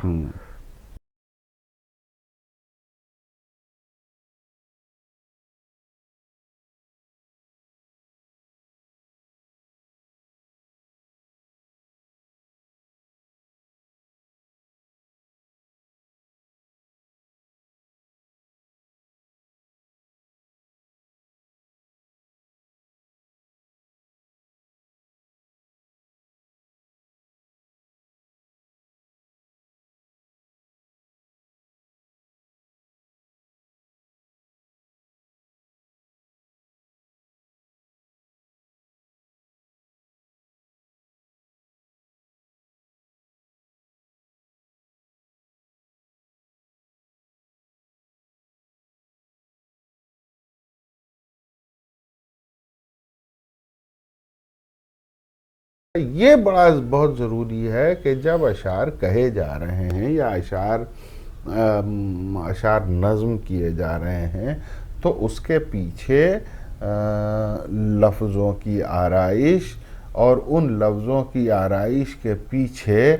یہ بہت ضروری ہے کہ جب اشعار کہے جا رہے ہیں یا اشعار نظم کیے جا رہے ہیں تو اس کے پیچھے لفظوں کی آرائش اور ان لفظوں کی آرائش کے پیچھے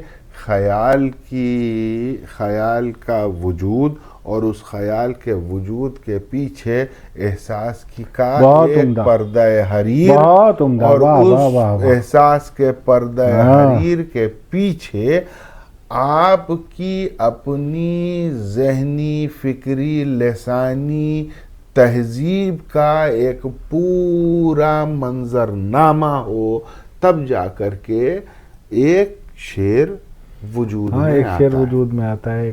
خیال کا وجود اور اس خیال کے وجود کے پیچھے احساس کا ایک پردہ حریر اور اس احساس کے پردہ حریر کے پیچھے آپ کی اپنی ذہنی فکری لسانی تہذیب کا ایک پورا منظرنامہ ہو، تب جا کر کے ایک شعر وجود میں آتا ہے۔ ایک شعر وجود میں آتا ہے۔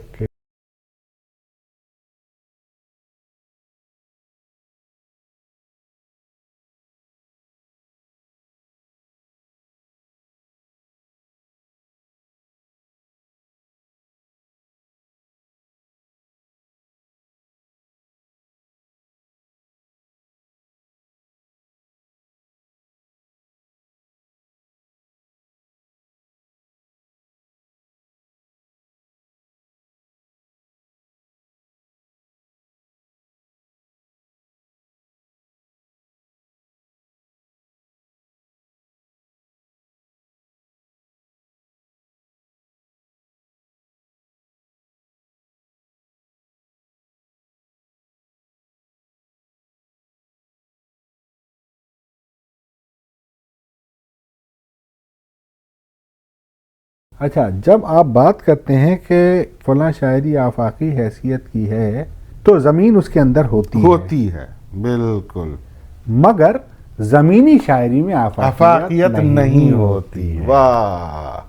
اچھا، جب آپ بات کرتے ہیں کہ فلاں شاعری آفاقی حیثیت کی ہے تو زمین اس کے اندر ہوتی ہے بالکل، مگر زمینی شاعری میں آفاقیت نہیں ہوتی ہے۔ واہ